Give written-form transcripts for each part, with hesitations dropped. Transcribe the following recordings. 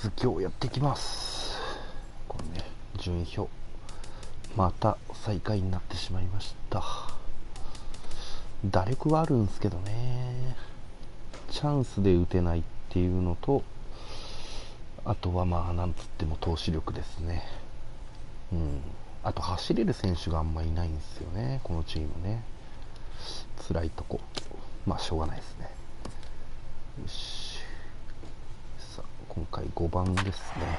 続きをやっていきます。これね、順位表また最下位になってしまいました。打力はあるんですけどね、チャンスで打てないっていうのと、あとはまあなんつっても投手力ですね。あと走れる選手があんまいないんですよね、このチームね。辛いとこ、まあしょうがないですね。よし、さあ今回5番ですね。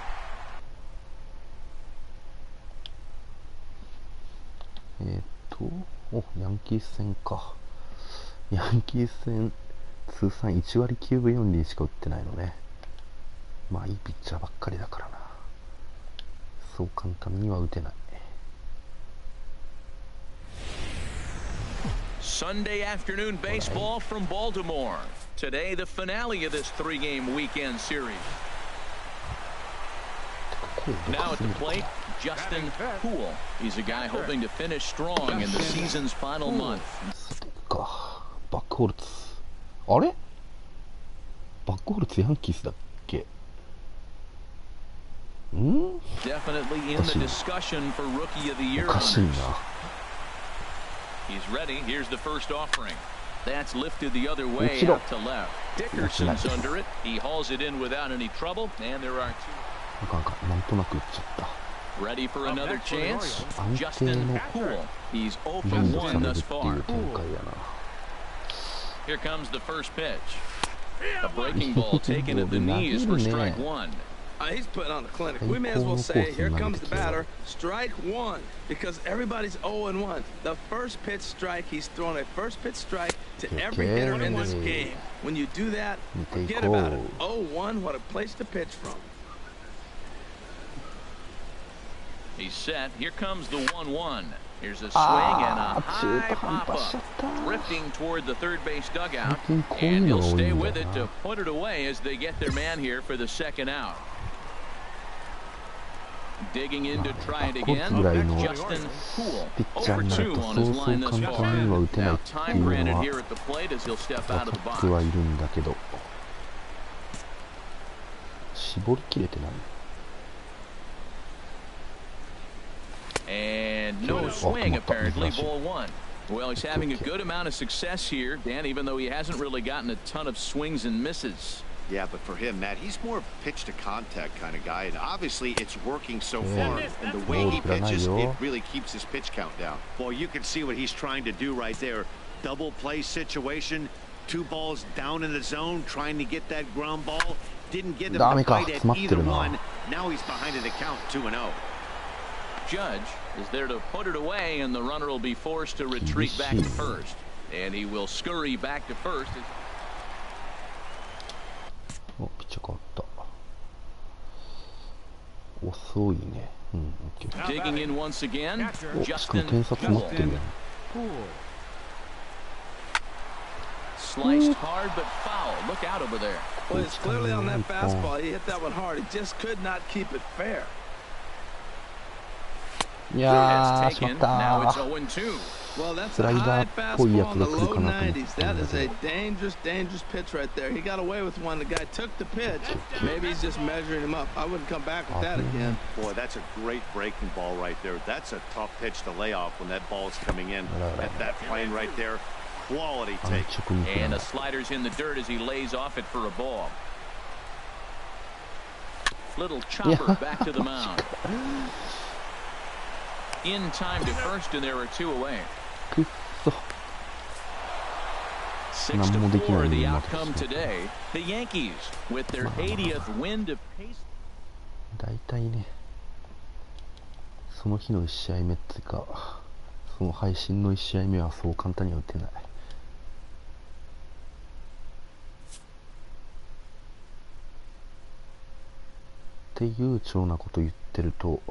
ヤンキース戦か。ヤンキース戦通算1割9分4厘しか打ってないのね。まあいいピッチャーばっかりだからな、そう簡単には打てない。Sunday afternoon baseball from Baltimore. Today, the finale of this three-game weekend series. Now at the plate, Justin Poole. He's a guy hoping to finish strong in the season's final month. バックホルツ、あれバックホルツヤンキースだっけ？Definitely in the discussion for Rookie of the Year. おかしいな。He's ready. Here's the first offering. That's lifted the other way out to left. Dickerson's under it. He hauls it in without any trouble, and there are two. なんとなく打っちゃった。Ready for another chance? Justin Poole. He's 0 for 1 thus far. Here comes the first pitch. A breaking ball taken at the knees for strike one. He's putting on a clinic. We may as well say, here comes the batter, strike one, because everybody's 0-1. The first pitch strike, he's thrown a first pitch strike to every hitter in this game. When you do that, forget about it. 0-1, what a place to pitch from. He's set. Here comes the 1-1. Here's a swing and a high pop-up, drifting toward the third base dugout, and he'll stay with it to put it away as they get their man here for the second out. Digging in to try it again, Justin Poole, 0 for 2 on his line thus far. Now time granted here at the plate as he'll step out of the box. はいるんだけど、絞りきれてない。And no swing, apparently, ball one. Well, he's having a good amount of success here, Dan, even though he hasn't really gotten a ton of swings and misses. Yeah, but for him, Matt, he's more of a pitch-to-contact kind of guy, and obviously it's working so far. And the way he pitches, it really keeps his pitch count down. Well, you can see what he's trying to do right there. Double play situation, 2 balls down in the zone, trying to get that ground ball. Didn't get him to bite at either one. Now he's behind in the count, 2-0. Judge is there to put it away, and the runner will be forced to retreat back to first. And he will scurry back to first. お、ピッチャー変わった。遅いね。Digging in once again, お、しかも点差詰まってるやん。Sliced hard but foul. Look out over there. Well, it's clearly on that fastball. He hit that one hard. He just could not keep it fair. いやー、しまったー。 Well, that's スライダーっぽいやつが来るかなと思ったんだけど。 That is a dangerous pitch right there. He got away with one. The guy took the pitch. Maybe he's just measuring him up. I wouldn't come back with that again. Boy, that's a great breaking ball right there. That's a tough pitch to lay off when that ball is coming in. At that plane right there, quality take. And the slider's in the dirt as he lays off it for a ball. Little chopper back to the mound. In time to first, and there are 2 away. 6-4 the outcome today. The Yankees with their 80th win to pace. 大体ね、その日の1試合目っていうか、その配信の1試合目はそう簡単には打てない。っていうようなこと言ってると、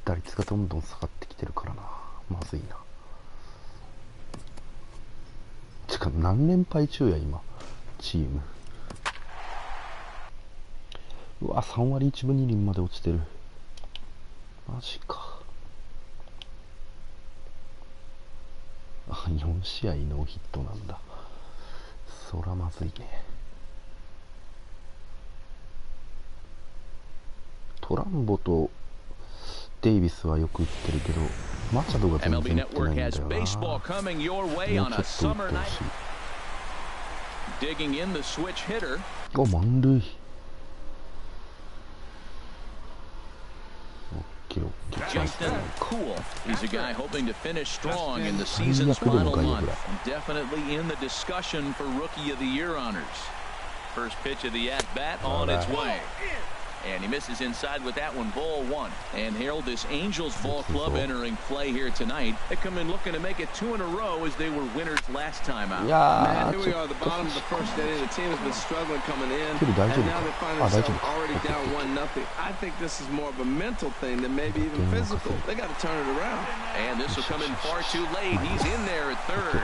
打率がどんどん下がってきてるからな。まずいな。しかも何連敗中や今チーム。うわ、3割1分2厘まで落ちてる。マジか。あ、4試合ノーヒットなんだ。そらまずいね。トランボとデイビスはよく打ってるけど、マチャドが全然打ってないんだよな。もうちょっと打ってほしい。あ、満塁。Justin Poole. He's a guy hoping to finish strong in the season's final month. Definitely in the discussion for Rookie of the Year honors. First pitch of the at-bat on its way. And he misses inside with that one, ball one. And Harold, this Angels ball club entering play here tonight. They come in looking to make it 2 in a row as they were winners last time out. Man, here we are at the bottom of the first inning. The team has been struggling coming in, and now they find themselves already down 1-0. I think this is more of a mental thing than maybe even physical. They got to turn it around. And this will come in far too late. He's in there at third.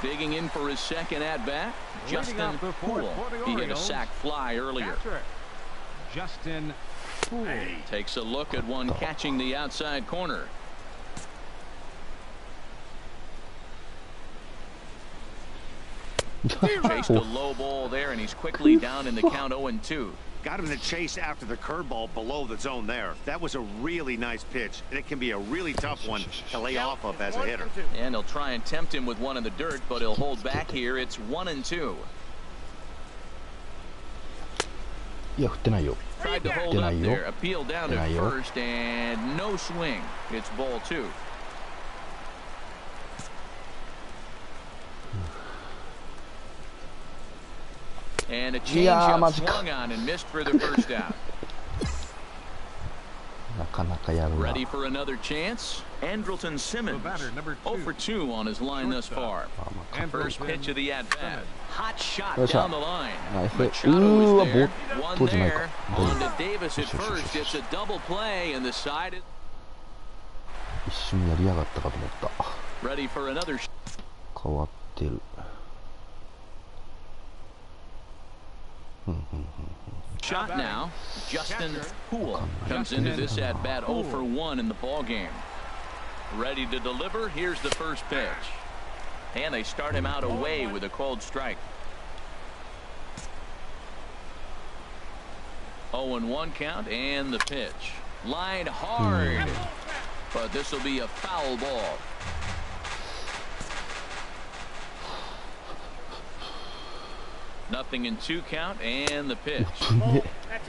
Digging in for his second at-bat, Justin Poole. He hit a sac fly earlier. Justin Poole takes a look at one catching the outside corner. Chased a low ball there, and he's quickly down in the count 0-2. Got him to chase after the curveball below the zone there. That was a really nice pitch, and it can be a really tough one to lay off of as a hitter. And he'll try and tempt him with one in the dirt, but he'll hold back here. It's 1-2. Tried to hold up there. Appeal down to first, and no swing. It's ball 2. And a changeup swung on and missed for the first out. Ready for another chance? Andrelton Simmons, 0 for 2 on his line thus far. First pitch of the at-bat. Hot shot down the line. Machado is there. One there. On to Davis at first. It's a double play, and the side is... Ready for another... Shot now. Justin Poole comes into this at bat 0 for 1 in the ball game. Ready to deliver. Here's the first pitch, and they start him out away with a called strike. 0-1 count, and the pitch lined hard, but this will be a foul ball. Nothing in 2 count, and the pitch.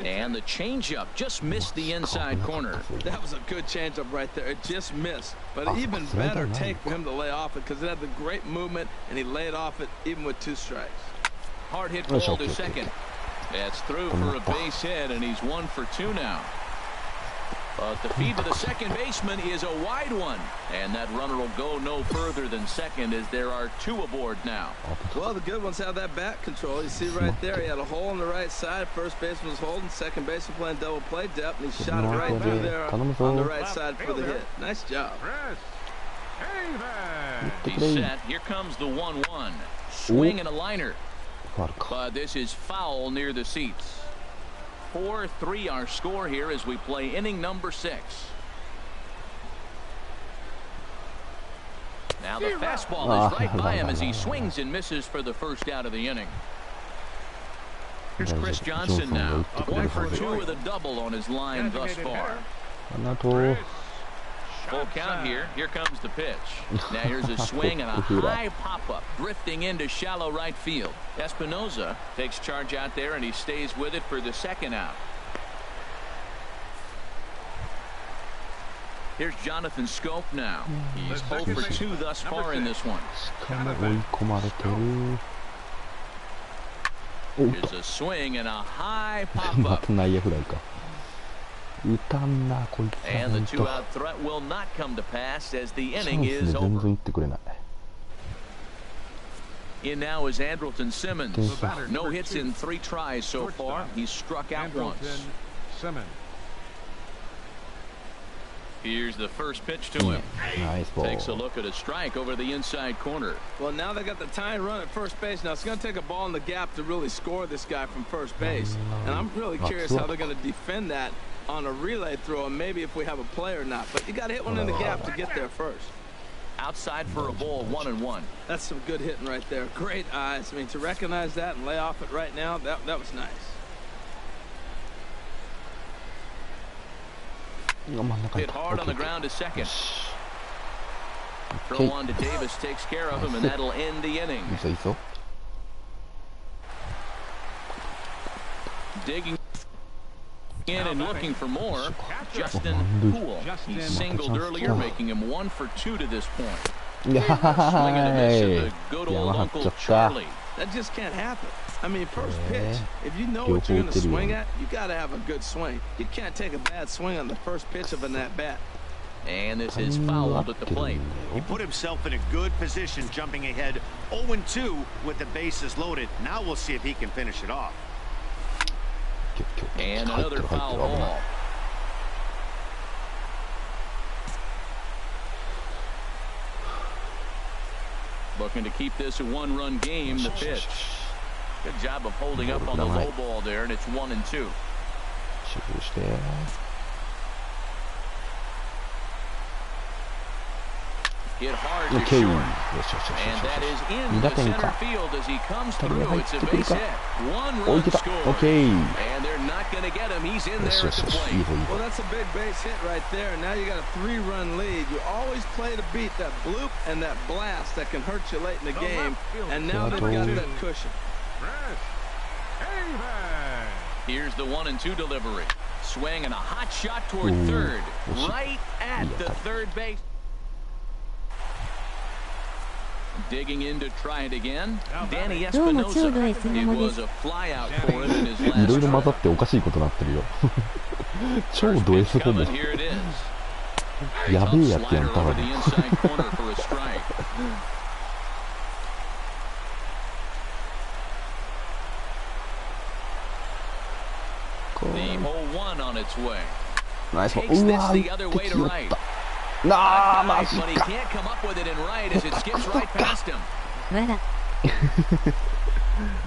And the changeup just missed the inside corner. That was a good changeup right there. It just missed. But an even better take for him to lay off it because it had the great movement, and he laid off it even with 2 strikes. Hard hit ball to second. That's through for a base hit, and he's 1 for 2 now. But the feed to the second baseman is a wide one, and that runner will go no further than second as there are 2 aboard now. Well, the good ones have that bat control. You see right there, he had a hole on the right side. First baseman was holding, second baseman playing double play depth, and he shot it right through there on the right side for the hit. Nice job. He's set. Here comes the 1-1. Swing and a liner. But this is foul near the seats. 4-3 our score here as we play inning number 6. Now the fastball is right by him as he swings and misses for the first out of the inning. Here's Chris Johnson now. 1 for 2 with a double on his line thus far. Full count here. Here comes the pitch. Now here's a swing and a high pop-up drifting into shallow right field. Espinoza takes charge out there, and he stays with it for the second out. Here's Jonathan Scope now. He's 0 for 2 thus far in this one. Here's a swing and a high pop-up. And the 2-out threat will not come to pass as the inning is over. In now is Andrelton Simmons. No hits in 3 tries so far. He's struck out once. Here's the first pitch to him. Nice ball. Takes a look at a strike over the inside corner. Well, now they got the tying run at first base. Now it's going to take a ball in the gap to really score this guy from first base. And I'm really curious how they're going to defend that on a relay throw, and maybe if we have a play or not. But you got to hit one in the gap to get there first. Outside for a ball, 1-1. That's some good hitting right there. Great eyes. I mean, to recognize that and lay off it right now, that was nice. Hit hard on the ground to second. Throw on to Davis takes care of him, and that'll end the inning. Digging in and looking for more, Justin Poo. He singled earlier, making him 1 for 2 to this point. Swing and a miss at the good old Uncle Charlie. That just can't happen. I mean, first pitch, if you know what you're going to swing at, you got to have a good swing. You can't take a bad swing on the first pitch of an at-bat. And this is fouled at the plate. He put himself in a good position, jumping ahead 0-2 with the bases loaded. Now we'll see if he can finish it off. And another foul ball. Looking to keep this a 1-run game, the pitch. Good job of holding up on the low ball there, and it's 1-2. Hit hard to short. And that is in the center field as he comes through. It's a base hit. 1 run score. And they're not going to get him. He's in there at the plate. Well, that's a big base hit right there. Now you got a 3-run lead. You always play to beat that bloop and that blast that can hurt you late in the game. And now they've got that cushion. Here's the 1-2 delivery. Swing and a hot shot toward third. Right at the third base. Digging in to try it again. Danny Espinosa. It was a fly out for him in his last いろいろ混ざっておかしいことになってるよ。超ド S コンボ。やべえやつやん、ただの。ナイス。うわー、行ってきよった。なあ、マジか。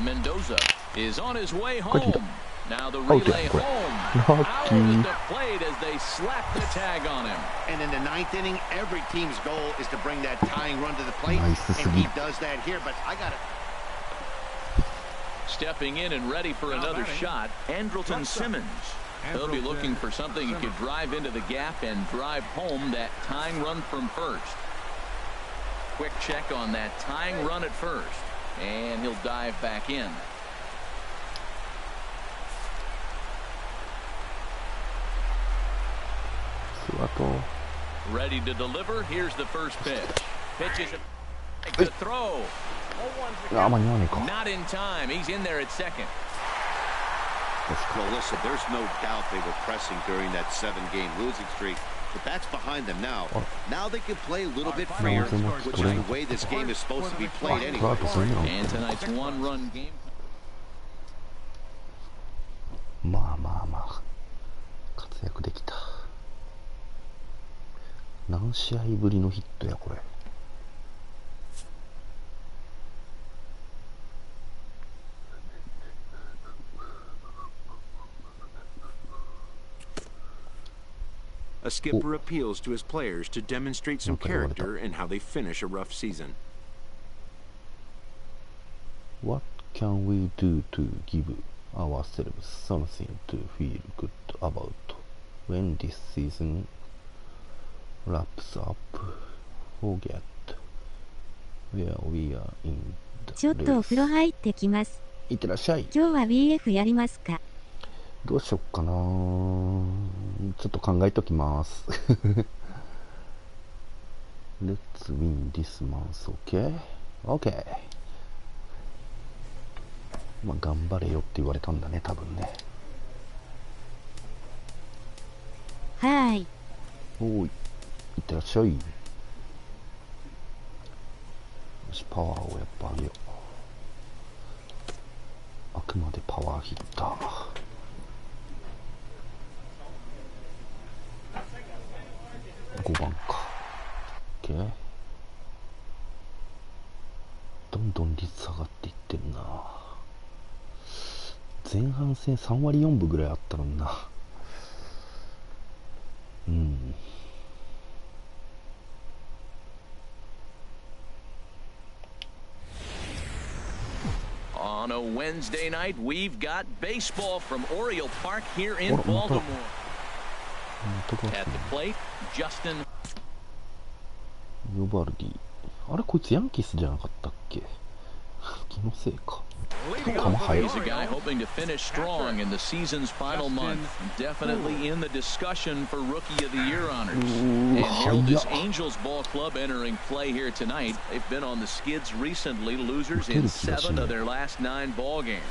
Mendoza is on his way home. Now the relay home. Out at the plate as they slap the tag on him. And in the 9th inning, every team's goal is to bring that tying run to the plate, and he does that here. But I got it. Stepping in and ready for another shot, Andrelton Simmons. He'll be looking for something he could drive into the gap and drive home that tying run from first. Quick check on that tying run at first, and he'll dive back in. Ready to deliver. Here's the first pitch. Pitches a good throw. Not in time. He's in there at second. Well, listen, there's no doubt they were pressing during that 7-game losing streak, but that's behind them now. Now they can play a little bit freer, which is the way this game is supposed to be played anyway. And tonight's 1-run game. まあ活躍できた。何試合ぶりのヒットやこれ。A skipper appeals to his players to demonstrate some character in how they finish a rough season. What can we do to give ourselves something to feel good about when this season wraps up? Forget where we are in the race. ちょっとお風呂入ってきます。いってらっしゃい。今日は BF やりますか？どうしよっかな。ちょっと考えときます。Let's win this month, okay? Okay. まあ頑張れよって言われたんだね、多分ね。はい。おーい、いってらっしゃい。よし、パワーをやっぱ上げよう。あくまでパワーヒッター。5番か。OK。どんどん率下がっていってるな。前半戦3割4分ぐらいあったのにな。On a Wednesday night, we've got baseball from Oriole Park here in Baltimore. At the plate, Justin. ヨバルディ。あれこいつヤンキースじゃなかったっけ？気のせいか。球速い。 He's a guy hoping to finish strong in the season's final month. Definitely in the discussion for Rookie of the Year honors. And Harold, this Angels ball club entering play here tonight. They've been on the skids recently, losers in 7 of their last 9 ball games.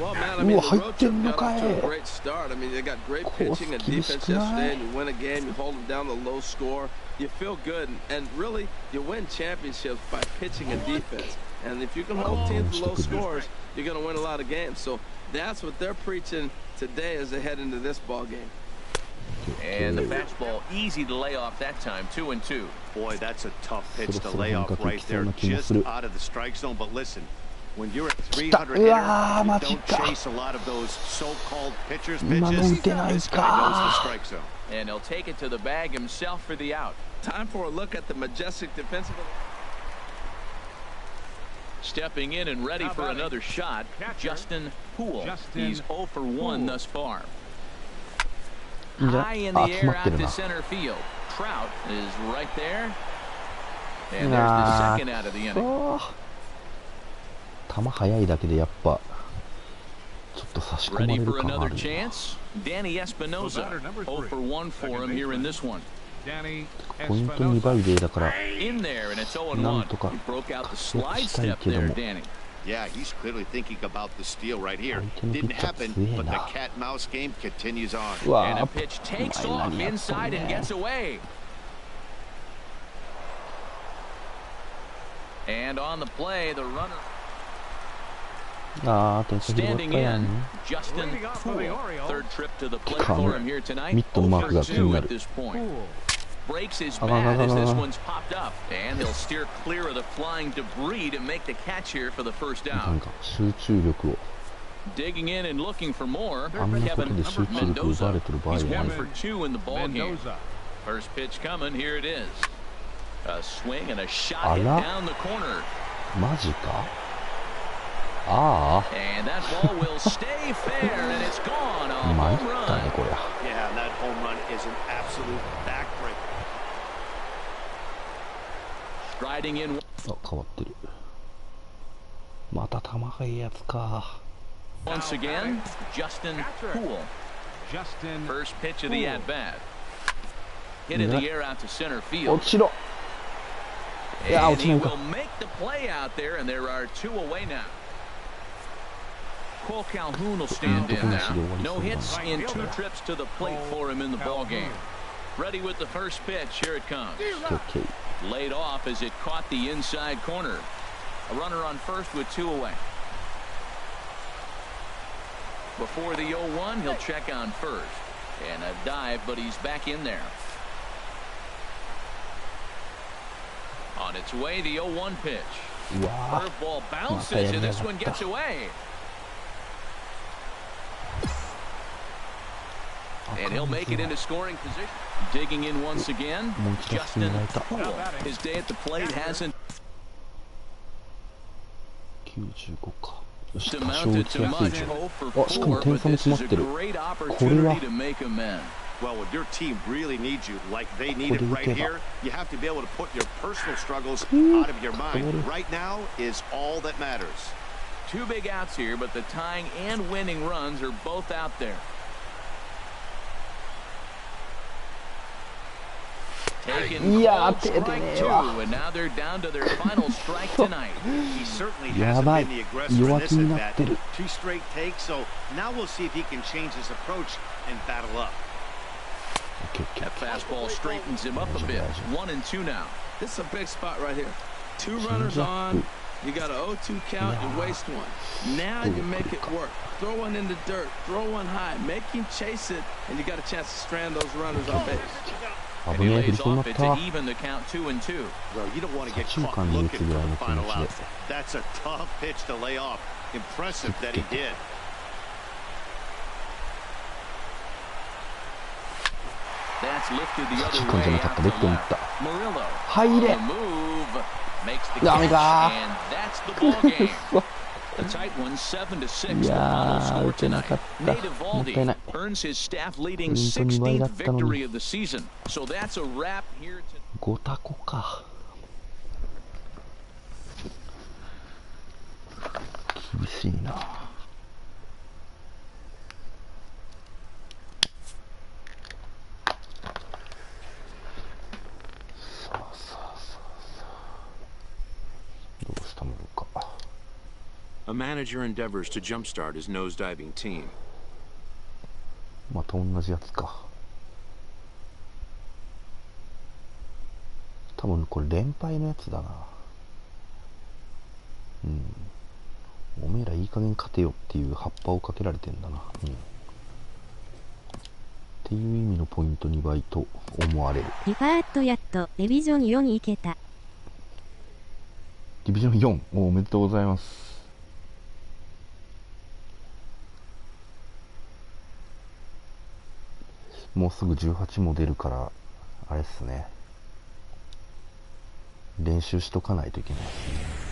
Well, man, I mean, the road trip got off to a great start. I mean, they got great pitching and defense yesterday, and you win a game, you hold them down to low score, you feel good, and really, you win championships by pitching and defense. And if you can hold teams to low scores, you're going to win a lot of games. So that's what they're preaching today as they head into this ball game. And the fastball easy to lay off that time, 2-2. Boy, that's a tough pitch to lay off right there, just out of the strike zone. But listen, when you're at 300 hitter, you don't chase a lot of those so-called pitchers' pitches. This guy knows the strike zone. And he'll take it to the bag himself for the out. Time for a look at the majestic defensive. Stepping in and ready for another shot, Justin Poole. He's 0 for 1 thus far. High in the air out to center field. Trout is right there. And there's the second out of the inning. 球速いだけでやっぱちょっと差し込まれ Ready る for 感あ another るな。 chance? Danny Espinosa. 0 for 1 for him here in this one. ポイント2倍でだから In there, and it's 0-1. なんとか He broke out the 活躍 slide したい step けど there, も Danny. Yeah, he's clearly thinking about the steal right here. 相手のピ Didn't ッチャー happen, 強え but the な。 cat-mouse game continues on. うわ And ー a pitch takes お前 off 何やっとん inside and ね gets away. And on the play, the runner あー点差広がっ standing たや in, ん。 Justin Poole. Third trip to the plate for him here tonight. ミットのマークが気に 0 for な 2 る。 at this point. Breaks his あがが bat が as が this が one's popped up, and he'll steer clear of the flying debris to make the catch here for the first なん down. か集中力を Digging in and looking for more, あんなこと Kevin で集中力奪わ Mendoza. れてる場合 He's じゃな 1 い。 for 2 in the ball game. First pitch coming, here it is. A swing and a shot hit down the corner. マジかああ And that ball will stay fair, and it's gone. A 参っ home たね run. こりゃ。 Yeah, that home run is an absolute backbreaker. Striding in. あ変わってる。また球がいいやつか。 Once again, Justin Poole. First pitch of the at-bat. Hit in the air out to center 落 field. ちろ。いや And 落ち he ないか。 will make the play out there, and there are 2 away now. Cole Calhoun will stand in now. No hits in 2 trips to the plate for him in the ball game. Ready with the first pitch. Here it comes. OK。 Laid off as it caught the inside corner. A runner on first with 2 away. Before the 0-1, he'll check on first. And a dive, but he's back in there. On its way, the 0-1 pitch. うわ Curveball また bounces, やり and や this が one った gets away. And he'll make it into scoring position. Digging in once again, Justin Poole. His day at the plate hasn't 95か。よし多少打 amounted ち to やすい much. ぞ。 0 for あしかも 4, 点 but 差も this 詰ま is っ a てる。 great これは opportunity to make amends. Well, when your team really needs you, like they need it right here, you have to be able to put your personal struggles out of your mind. Right now is all that matters. 2 big outs here, but the tying and winning runs are both out there. Taken Yeah, cold, strike 2, and now they're down to their final strike tonight. He certainly や hasn't ばい been the aggressor in 弱 this 気にな at って bat. る。 2 straight takes, so now we'll see if he can change his approach and battle up. That fastball straightens him up a bit. 1-2 now. This is a big spot right here. 2 runners on. You got an 0-2 count. You waste 1. Now you make it work. Throw one in the dirt. Throw one high. Make him chase it, and you got a chance to strand those runners on base. And 危 he ねえ振り lays そうにな off っ it た。 to even the count 2-2. Well, you don't want to get 左中 caught 間に打 looking つぐ for らい the の気 final 持ち out. で。 That's a tough pitch to lay off. Impressive that he did. That's lifted the 左 other 中間じゃ way なかっ out た。 to レフトに行っ left. た。 Murillo 入れ on the move makes the ダメ catch, か and that's the ball game. A tight one, 7-6. The final score tonight. Nate Eovaldi earns his staff-leading 16th victory of the season. So that's a wrap here tonight. 5タコか。厳しいな。どうしたものか。A manager endeavors to jumpstart his nosediving team. また同じやつか。多分これ連敗のやつだな。うん。おめえらいい加減勝てよっていう葉っぱをかけられてんだな。うん。っていう意味のポイント2倍と思われる。リファーットやっとディビジョン4に行けた。ディビジョン4、おめでとうございます。もうすぐ18も出るから、あれっすね。練習しとかないといけないですね。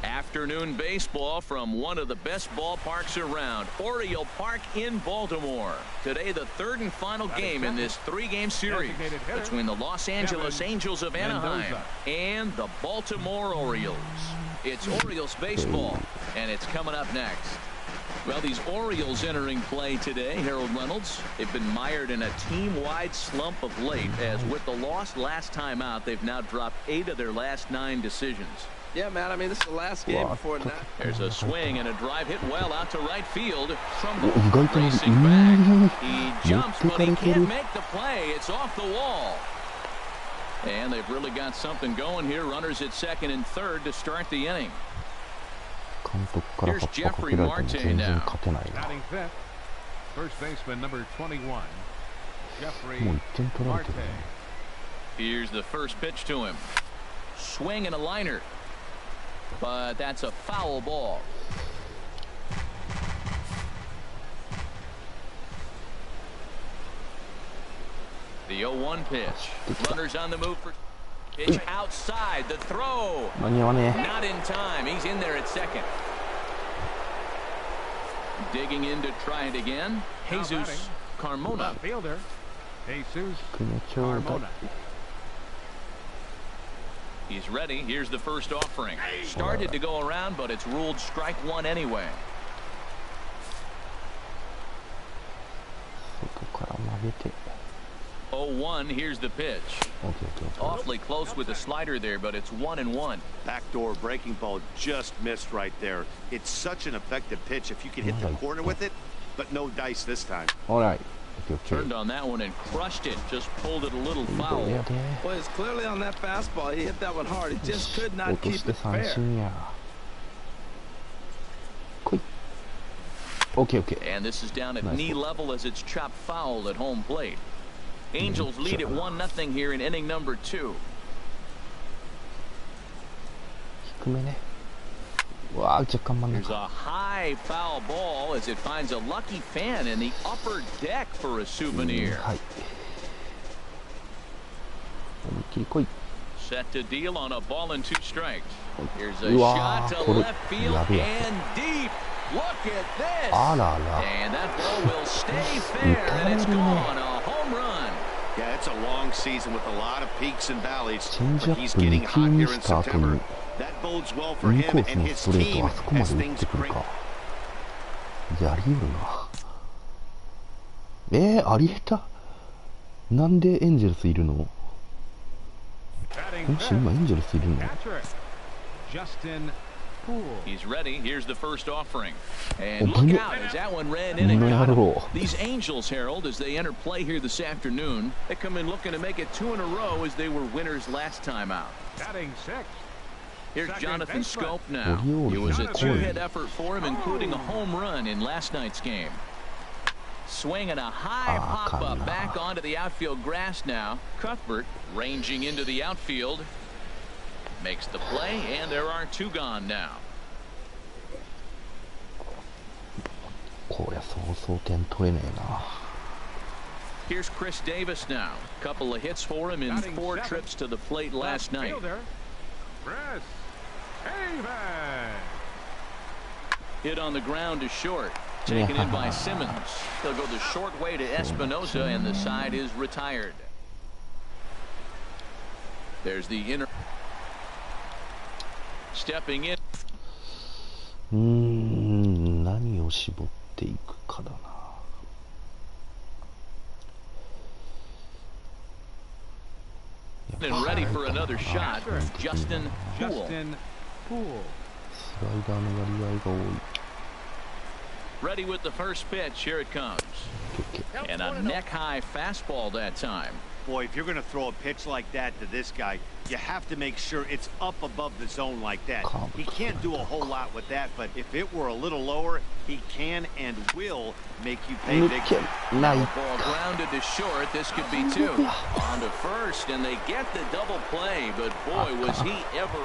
Afternoon baseball from one of the best ballparks around, Oriole Park in Baltimore. Today, the third and final game in this three-game series between the Los Angeles Angels of Anaheim and the Baltimore Orioles. It's Orioles baseball, and it's coming up next. Well, these Orioles entering play today, Harold Reynolds, they've been mired in a team-wide slump of late, as with the loss last time out, they've now dropped 8 of their last 9 decisions. Yeah, man, I mean, this is the last game before now. There's a swing and a drive hit well out to right field. Racing back. He jumps, but he can't make the play. It's off the wall. And they've really got something going here. Runners at second and third to start the inning. Here's Jeffrey Marte now. Batting fifth, first baseman number 21, Jeffrey Marte. Here's the first pitch to him. Swing and a liner. But that's a foul ball. The 0-1 pitch. Runners on the move for pitch outside. The throw. Not in time. He's in there at second. Digging in to try it again. Jesus Carmona. Fielder, Jesus Carmona. He's ready. Here's the first offering. Started to go around, but it's ruled strike one anyway. Oh, 1. Here's the pitch. Awfully close with the slider there, but it's 1-1. Backdoor breaking ball just missed right there. It's such an effective pitch if you can hit the corner with it, but no dice this time. All right. Turned on that one and crushed it. Just pulled it a little foul. Well, it's clearly on that fastball. He hit that one hard. He just could not keep it fair. Okay. And this is down at knee level as it's chopped foul at home plate. Angels lead at 1-0 here in inning number 2. There's a high foul ball as it finds a lucky fan in the upper deck for a souvenir. Set to deal on a ball and 2 strikes. Here's a shot to left field and deep. Look at this. And that ball will stay fair, and it's gone. A home run. Yeah, it's a long season with a lot of peaks and valleys, but he's getting hot here in September. That bodes well for him and his team as things break. ありえた。なんでエンジェルスいるの？もし今エンジェルスいるの？ He's ready. Here's the first offering. And look out as that one ran in and got him. These Angels, Harold, as they enter play here this afternoon, they come in looking to make it 2 in a row as they were winners last time out. Batting 6. Here's Jonathan Scope now. It was a 2-hit effort for him, including a home run in last night's game. Swing and a high pop-up back onto the outfield grass now. Cuthbert ranging into the outfield. Makes the play, and there are 2 gone now. Here's Chris Davis now. Couple of hits for him in 4 trips to the plate last night. Hit on the ground to short. Taken in by Simmons. He'll go the short way to Espinosa, and the side is retired. There's the inner. Stepping in. 何を絞っていくかだな。And ready for another shot. Justin Poole. スライダーの割合が多い。Ready with the first pitch. Here it comes. And a neck-high fastball that time. Boy, if you're going to throw a pitch like that to this guy, you have to make sure it's up above the zone like that. He can't do a whole lot with that, but if it were a little lower, he can and will make you pay big. Ball grounded to short. This could be two. On to first, and they get the double play, but boy, was he ever...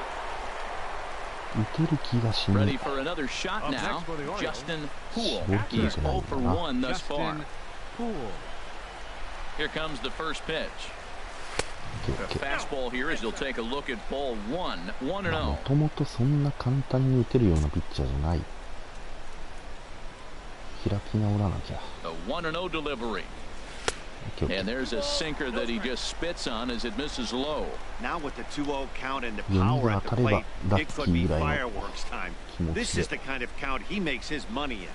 Ready for another shot now. Justin Poole. He's 0 for 1 thus far. Here comes the first pitch. The fastball here as he'll take a look at ball 1. 1-0. もともとそんな簡単に打てるようなピッチャーじゃない。開き直らなきゃ。The 1-0 delivery. And there's a sinker that he just spits on as it misses low. Now with the 2-0 count and the power at the plate, it could be fireworks time. This is the kind of count he makes his money in.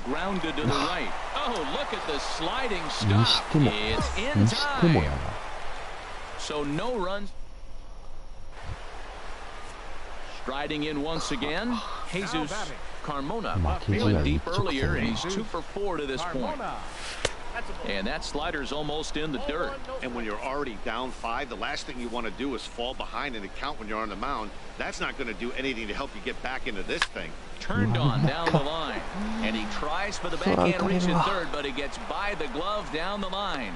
Grounded to the right. Oh, look at the sliding stop. It's in time. So no runs. Striding in once again, Jesus Carmona. Went deep earlier, and he's 2 for 4 to this point. And that slider's almost in the dirt. And when you're already down 5, the last thing you want to do is fall behind in the count when you're on the mound. That's not going to do anything to help you get back into this thing. Turned on down the line. And he tries for the backhand reach at third, but he gets by the glove down the line.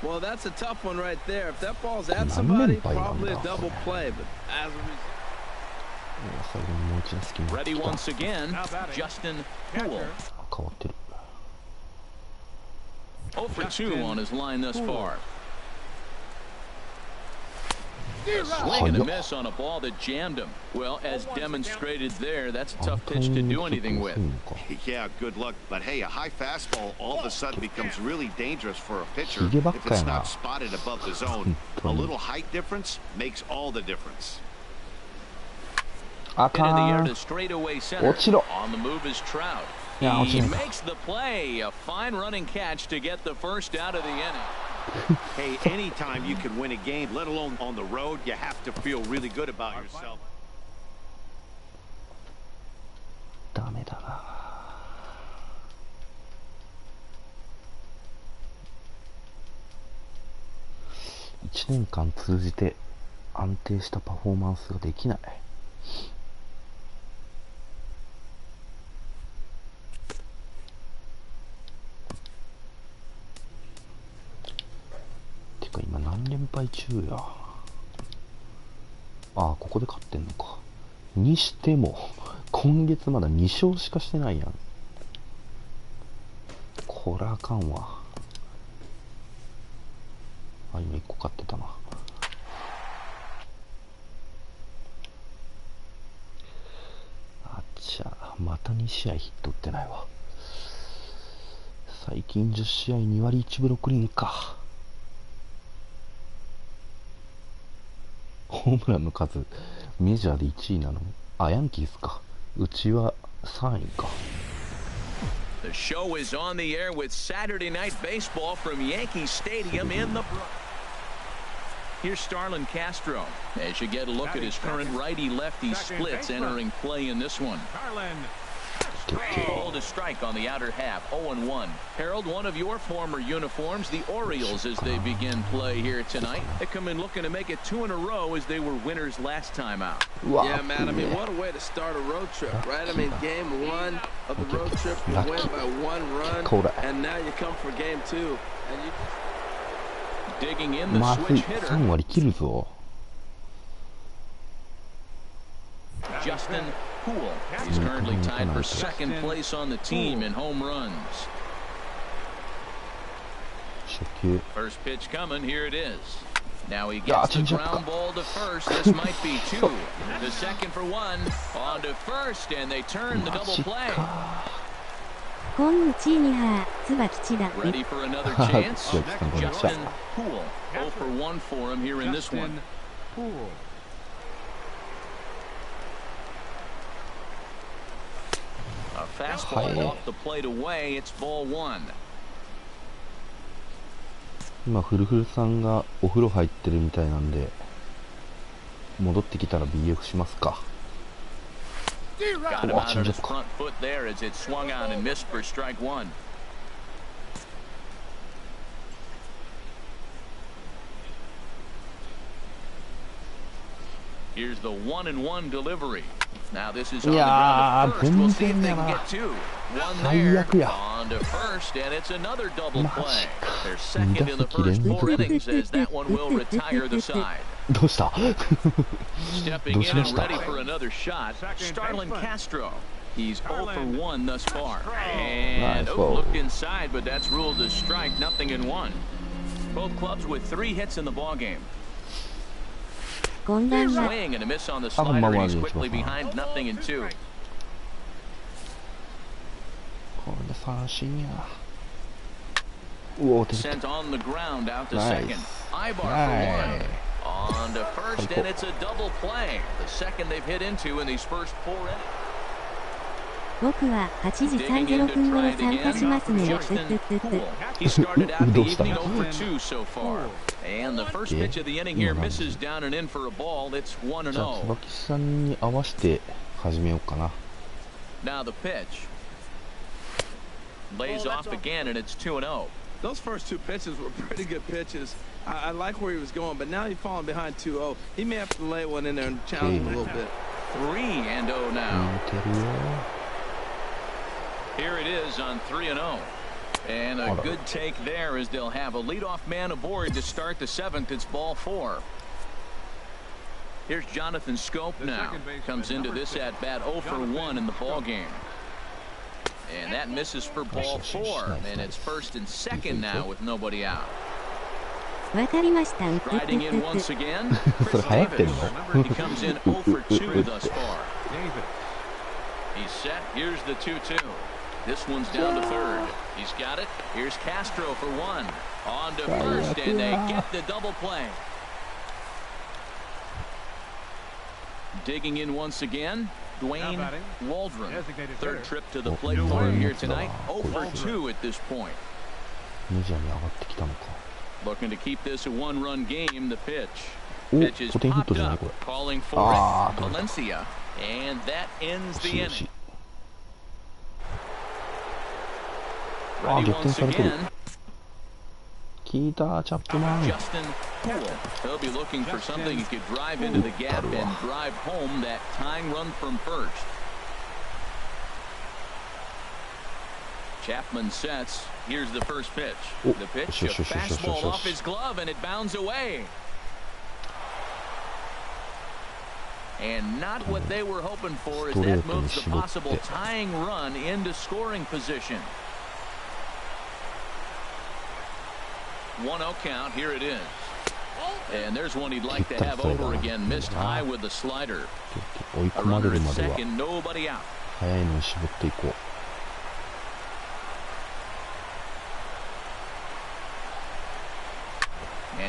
Well, that's a tough one right there. If that ball's at somebody, probably a double play. But as a result. Ready once again, Justin Poole. 0 for 2 on his line thus far. A swing and a miss on a ball that jammed him. Well, as demonstrated there, that's a tough pitch to do anything with. Yeah, good luck. But hey, a high fastball all of a sudden becomes really dangerous for a pitcher if it's not spotted above the zone. A little height difference makes all the difference. Hit in the air to straightaway center. On the move is Trout. He makes the play. A fine running catch to get the first out of the inning. Hey, anytime you can win a game, let alone on the road, you have to feel really good about yourself. ダメだな。1年間通じて安定したパフォーマンスができない。てか今何連敗中や。ああ、ここで勝ってんのか。にしても今月まだ2勝しかしてないやん。こらあかんわ。あ、今1個勝ってたな。あっちゃ、また2試合ヒット打ってないわ。最近10試合2割1分6厘か。ホームランの数メジャーで1位なの。あ、ヤンキースか。うちは3位か。The show is on the air with Saturday Night Baseball from Yankee Stadium in the Bronx. Here's Starlin Castro as you get a look at his current righty-lefty splits entering play in this one. Ball to strike on the outer half, 0-1. Harold, one of your former uniforms, the Orioles, as they begin play here tonight. They come in looking to make it 2 in a row as they were winners last time out. Yeah, man, I mean, what a way to start a road trip, right? I mean, game 1 of the road trip, you win by 1 run, and now you come for game 2. And you digging in the switch hitter. 3割切るぞ。Justin Poole. He's currently tied for second place on the team in home runs.初球。 First pitch coming. Here it is. Now he gets the ground ball to first. This might be two. The second for one. On to first, and they turn the double play. こんにちは、椿千田。 Ready for another chance? Justin Poole. 0 for 1 for him here in this one. A fastball off the plate away. It's ball one. 今フルフルさんがお風呂入ってるみたいなんで、戻ってきたら BF しますか。Got him out on his front foot there as it swung on and missed for strike one. Here's the 1-1 delivery. Now this is on the ground to first. We'll see if they can get two. One there, on to first, and it's another double play. They're second in the first 4 innings as that one will retire the side. どうした？ Stepping in and ready for another shot, Starlin Castro. He's 0 for 1 thus far. And looked inside, but that's ruled as strike, nothing in 1. Both clubs with 3 hits in the ballgame. Swing and a miss on the slider, and he's quickly behind, nothing in 2. これで三振や。 Sent on the ground out to second. Ibar for 1. On to first, and it's a double play. The second they've hit into in these first 4 innings. 僕は8時30分頃参加しますね。 He started out the evening 0 for 2 so far. And the first pitch of the inning here misses down and in for a ball. It's 1-0. じゃあ椿さんに合わせて始めようかな。 Now the pitch. Lays off again, and it's 2-0. Those first 2 pitches were pretty good pitches. I like where he was going, but now he's falling behind 2-0. He may have to lay one in there and challenge him a little bit. 3-0 now. Here it is on 3-0. And a good take there as they'll have a leadoff man aboard to start the 7th. It's ball 4. Here's Jonathan Scope now. Comes into this at bat 0 for 1 in the ball game. And that misses for ball 4. And it's first and second now with nobody out. Riding in once again. Chris Davis. He comes in 0 for 2 thus far. He's set. Here's the 2-2. This one's down to third. He's got it. Here's Castro for 1. On to first, and they get the double play. Digging in once again, Dwayne Waldron. Third trip to the plate for him here tonight. 0 for 2 at this point. Looking to keep this a 1-run game. The pitch. Pitch is popped up. Calling for it. Valencia. And that ends the inning. Ready once again. Justin Poole. He'll be looking for something he could drive into the gap and drive home that tying run from first. Chapman sets. Here's the first pitch. The pitch, a fastball off his glove, and it bounds away. And not what they were hoping for as that moves the possible tying run into scoring position. 1-0 count. Here it is. And there's one he'd like to have over again. Missed high with the slider. A runner at second, nobody out. And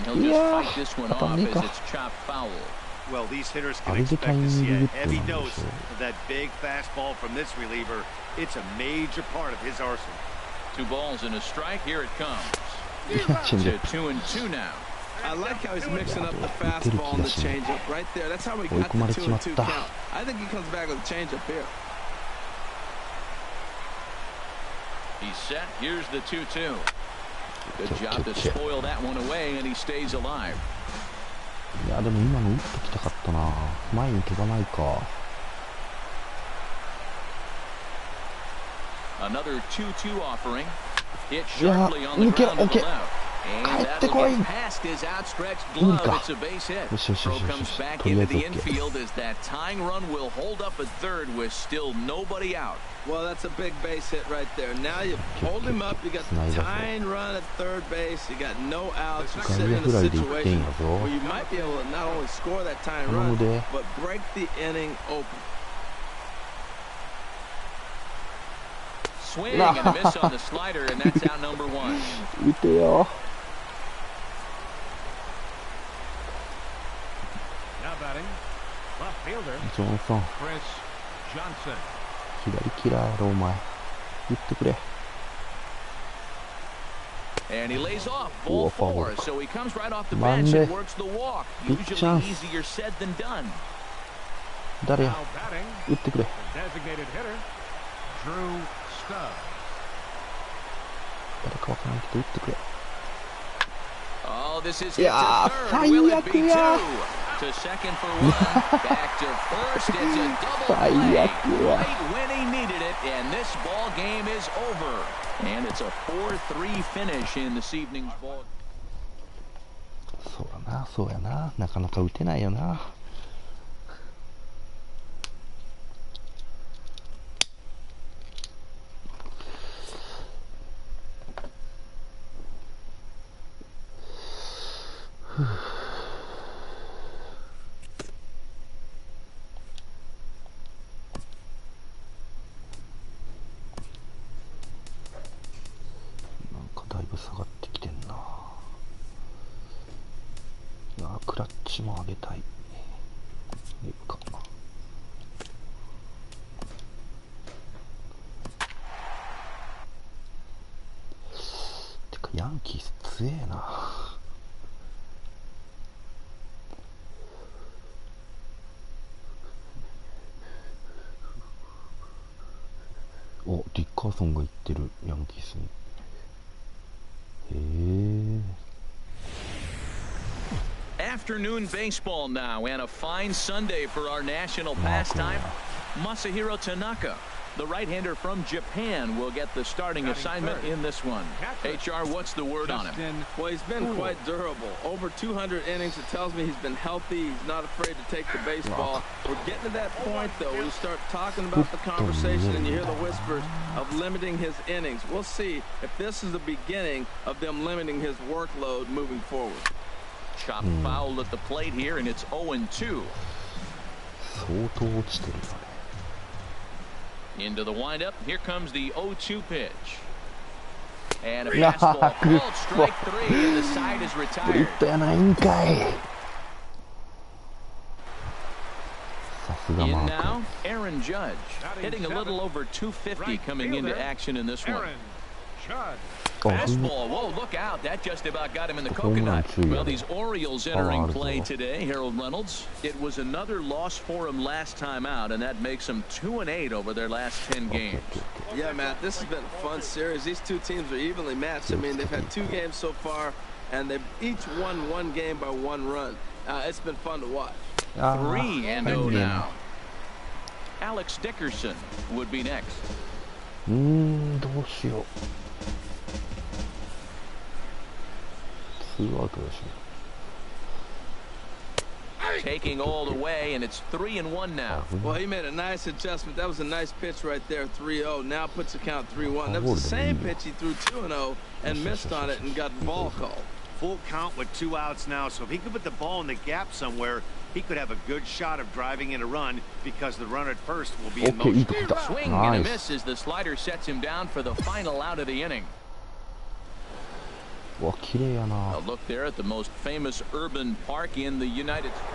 he'll just fight this one off as it's chopped foul. Well, these hitters can expect to see a heavy dose of that big fastball from this reliever. It's a major part of his arsenal. 2 balls and a strike. Here it comes. To 2-2 now. I like how he's mixing up the fastball and the changeup right there. That's how we got the 2-2 count. I think he comes back with a changeup here. He's set. Here's the 2-2. Good job to spoil that one away, and he stays alive. いやでも今の打っときたかったな。前に飛ばないか。 Another 2-2 offering. Hit sharply on the ground to the left. And that'll get past his outstretched glove. It's a base hit. Throw comes back into the infield as that tying run will hold up at third with still nobody out. Well, that's a big base hit right there. Now you hold him up. You got the tying run at third base. You got no outs. You're sitting in a situation where you might be able to not only score that tying run, but break the inning open. Swing and a miss on the slider, and that's out number one. Now batting, left fielder, Chris Johnson. 左キラーやろお前。打ってくれ。 And he lays off ball four, so he comes right off the bench and works the walk. Usually easier said than done. 誰や。打ってくれ。 Designated hitter, Drew Stubb. 誰かわからんけど打ってくれ。 Oh, this is hit to third. Will it be two? To second for one. Back to first. It's a double play. Right when he needed it, and this ball game is over. And it's a 4-3 finish in this evening's ball. そうだな、そうやな。なかなか打てないよな。だいぶ下がってきてんな。クラッチも上げたい。いいか。てかヤンキース強えな。お、リッカーソンが行ってるヤンキースに。Afternoon baseball now, and a fine Sunday for our national pastime. Masahiro Tanaka, the right-hander from Japan, will get the starting assignment in this one. HR, what's the word on him? Well, he's been quite durable. Over 200 innings. It tells me he's been healthy. He's not afraid to take the baseball. We're getting to that point, though, where you start talking about the conversation and you hear the whispers of limiting his innings. We'll see if this is the beginning of them limiting his workload moving forward. Chop foul at the plate here, and it's 0-2. Into the windup. Here comes the 0-2 pitch. And a fastball called strike three, and the side is retired. In now, Aaron Judge, hitting a little over 250 coming into action in this one. Fastball, whoa, look out. That just about got him in the coconut. Well, these Orioles entering play today, Harold Reynolds. It was another loss for him last time out, and that makes them 2-8 over their last 10 games. Yeah, Matt, this has been a fun series. These two teams are evenly matched. I mean, they've had 2 games so far, and they've each won 1 game by 1 run. It's been fun to watch. 3-0 now. Alex Dickerson would be next. どうしよう。2アウトだし。Taking all the way, and it's 3-1 now. Well, he made a nice adjustment. That was a nice pitch right there, 3-0. Now puts the count 3-1. That was the same pitch he threw 2-0 and missed on it and got ball called. Full count with 2 outs now, so if he could put the ball in the gap somewhere, he could have a good shot of driving in a run because the runner at first will be in motion. Swing and a miss as the slider sets him down for the final out of the inning. A look there at the most famous urban park in the United States.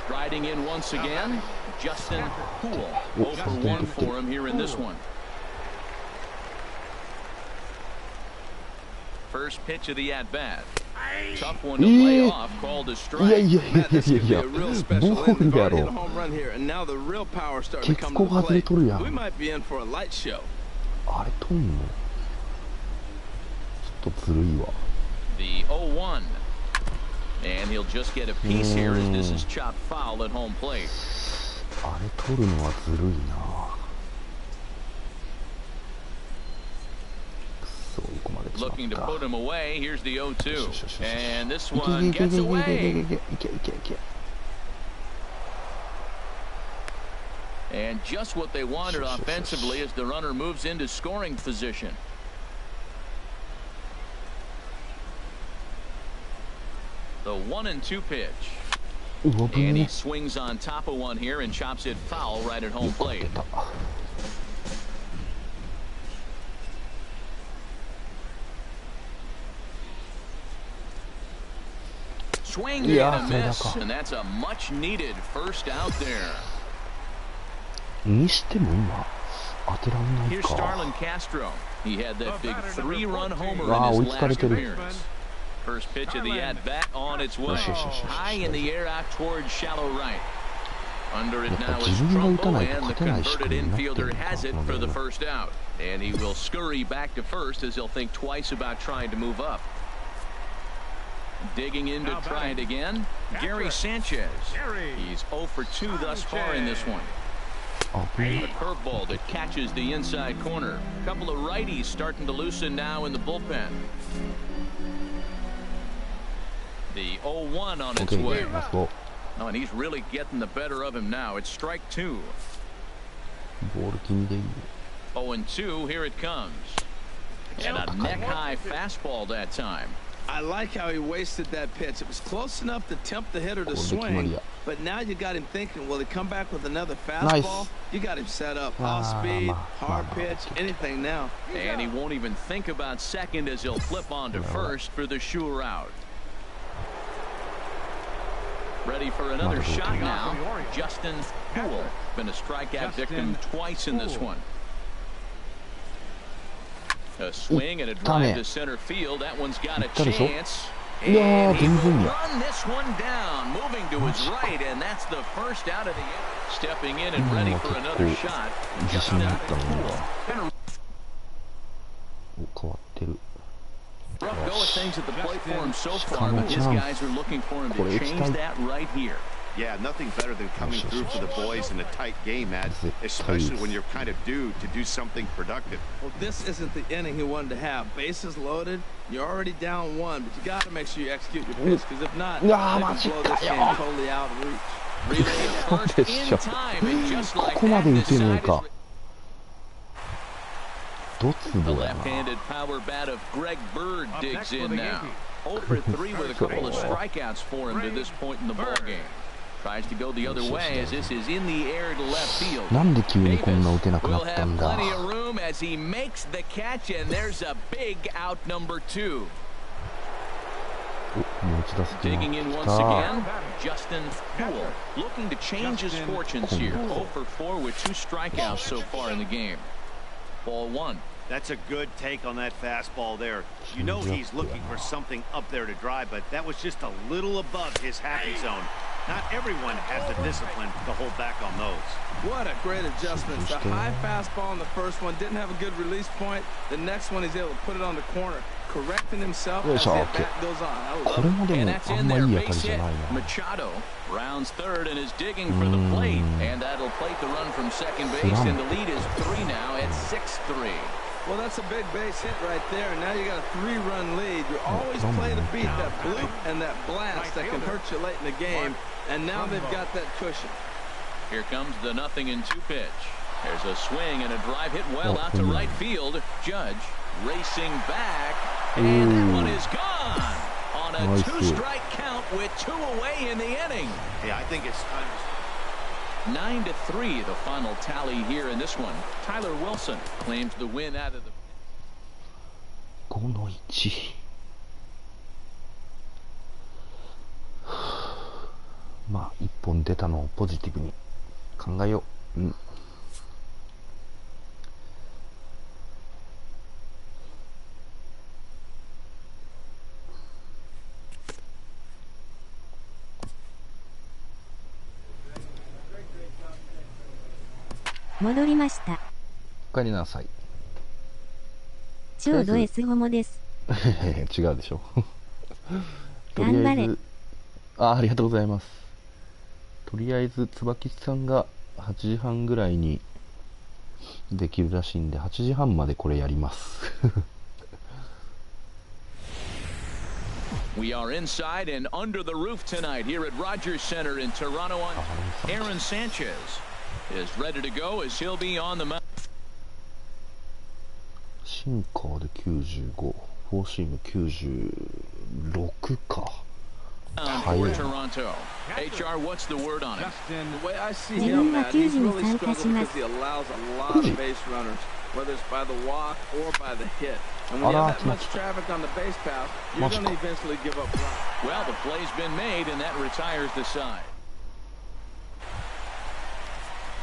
Striding in once again, Justin Poole. 0-for-1 for him here in this one. First pitch of the at-bat. Tough one to play off, called a strike. Matt, this could be a real special inning. They've already hit a home run here, and now the real power starting to come to the plate. We might be in for a light show. あれ取んの？ちょっとずるいわ。The 0-1. And he'll just get a piece here as this is chopped foul at home plate. あれ取るのはずるいな。くそ、ここまで looking to put him away. Here's the 0-2. And this one gets away. And just what they wanted offensively as the runner moves into scoring position. The 1-2 pitch. And he swings on top of one here and chops it foul right at home plate. Swing and a miss, and that's a much needed first out there. Here's Starlin Castro. He had that big 3-run homer in his last appearance. First pitch of the at-bat on its way. High in the air out towards shallow right. Under it now is Trumbo, and the converted infielder has it for the first out. And he will scurry back to first as he'll think twice about trying to move up. Digging in to try it again, Gary Sanchez. He's 0 for 2 thus far in this one. A curveball that catches the inside corner. A couple of righties starting to loosen now in the bullpen. The 0-1 on its way. Oh, and he's really getting the better of him now. It's strike 2. 0-2, here it comes. And a neck-high fastball that time. I like how he wasted that pitch. It was close enough to tempt the hitter to swing, but now you got him thinking, will he come back with another fastball? You got him set up. Off speed, hard pitch, anything now. And he won't even think about second as he'll flip on to first for the sure out. Ready for another shot now. Justin Poole. Been a strikeout victim twice in this one. A swing and a drive to center field. That one's got a chance. And he will run this one down, moving to his right, and that's the first out of the inning. Stepping in and ready for another shot. Justin Poole. Rough go of things at the plate for him so far, but his guys are looking for him to change that right here. Yeah, nothing better than coming through for the boys in a tight game, Matt, especially when you're kind of due to do something productive. Well, this isn't the inning he wanted to have. Bases loaded, you're already down 1, but you got to make sure you execute your pitch, because if not, you can blow this game totally out of reach. Relay first in time, and just like that, decided. The left-handed power bat of Greg Bird digs in now. 0 for 3 with a couple of strikeouts for him to this point in the ballgame. Tries to go the other way as this is in the air to left field. Davis will have plenty of room as he makes the catch, and there's a big out number 2. Digging in once again, Justin Poole looking to change his fortunes here. 0 for 4 with 2 strikeouts so far in the game. Ball 1. That's a good take on that fastball there. You know he's looking for something up there to drive, but that was just a little above his happy zone. Not everyone has the discipline to hold back on those. What a great adjustment. The high fastball in the first one didn't have a good release point. The next one he's able to put it on the corner, correcting himself as the bat goes on. I love it. And that's in there, base hit. Machado rounds third and is digging for the plate. And that'll plate the run from second base, and the lead is 3 now at 6-3. Well, that's a big base hit right there, and now you got a 3-run lead. You always play to beat that bloop and that blast that can hurt you late in the game, and now they've got that cushion. Here comes the 0-2 pitch. There's a swing and a drive hit well out to right field. Judge racing back, and that one is gone on a 2-strike count with 2 away in the inning. Yeah, I think it's time. 9-3 the final tally here in this one. Tyler Wilson claims the win out of the 5-1。まあ1本出たのをポジティブに考えよう。戻りました。お帰りなさい。超ド S ホモです。違うでしょ。とり頑張れ。あえず、ありがとうございます。とりあえず椿さんが8時半ぐらいにできるらしいんで、8時半までこれやります。We are inside and under the roof tonight here at Rogers Center in Toronto. Aaron Sanchez is ready to go as he'll be on the mound. シンカーで95、フォーシーム96か。For Toronto. HR, what's the word on it? The way I see him, Matt, he's really struggling because he allows a lot of base runners, whether it's by the walk or by the hit. And when you have that much traffic on the base path, you're going to eventually give up runs. Well, the play's been made, and that retires the side.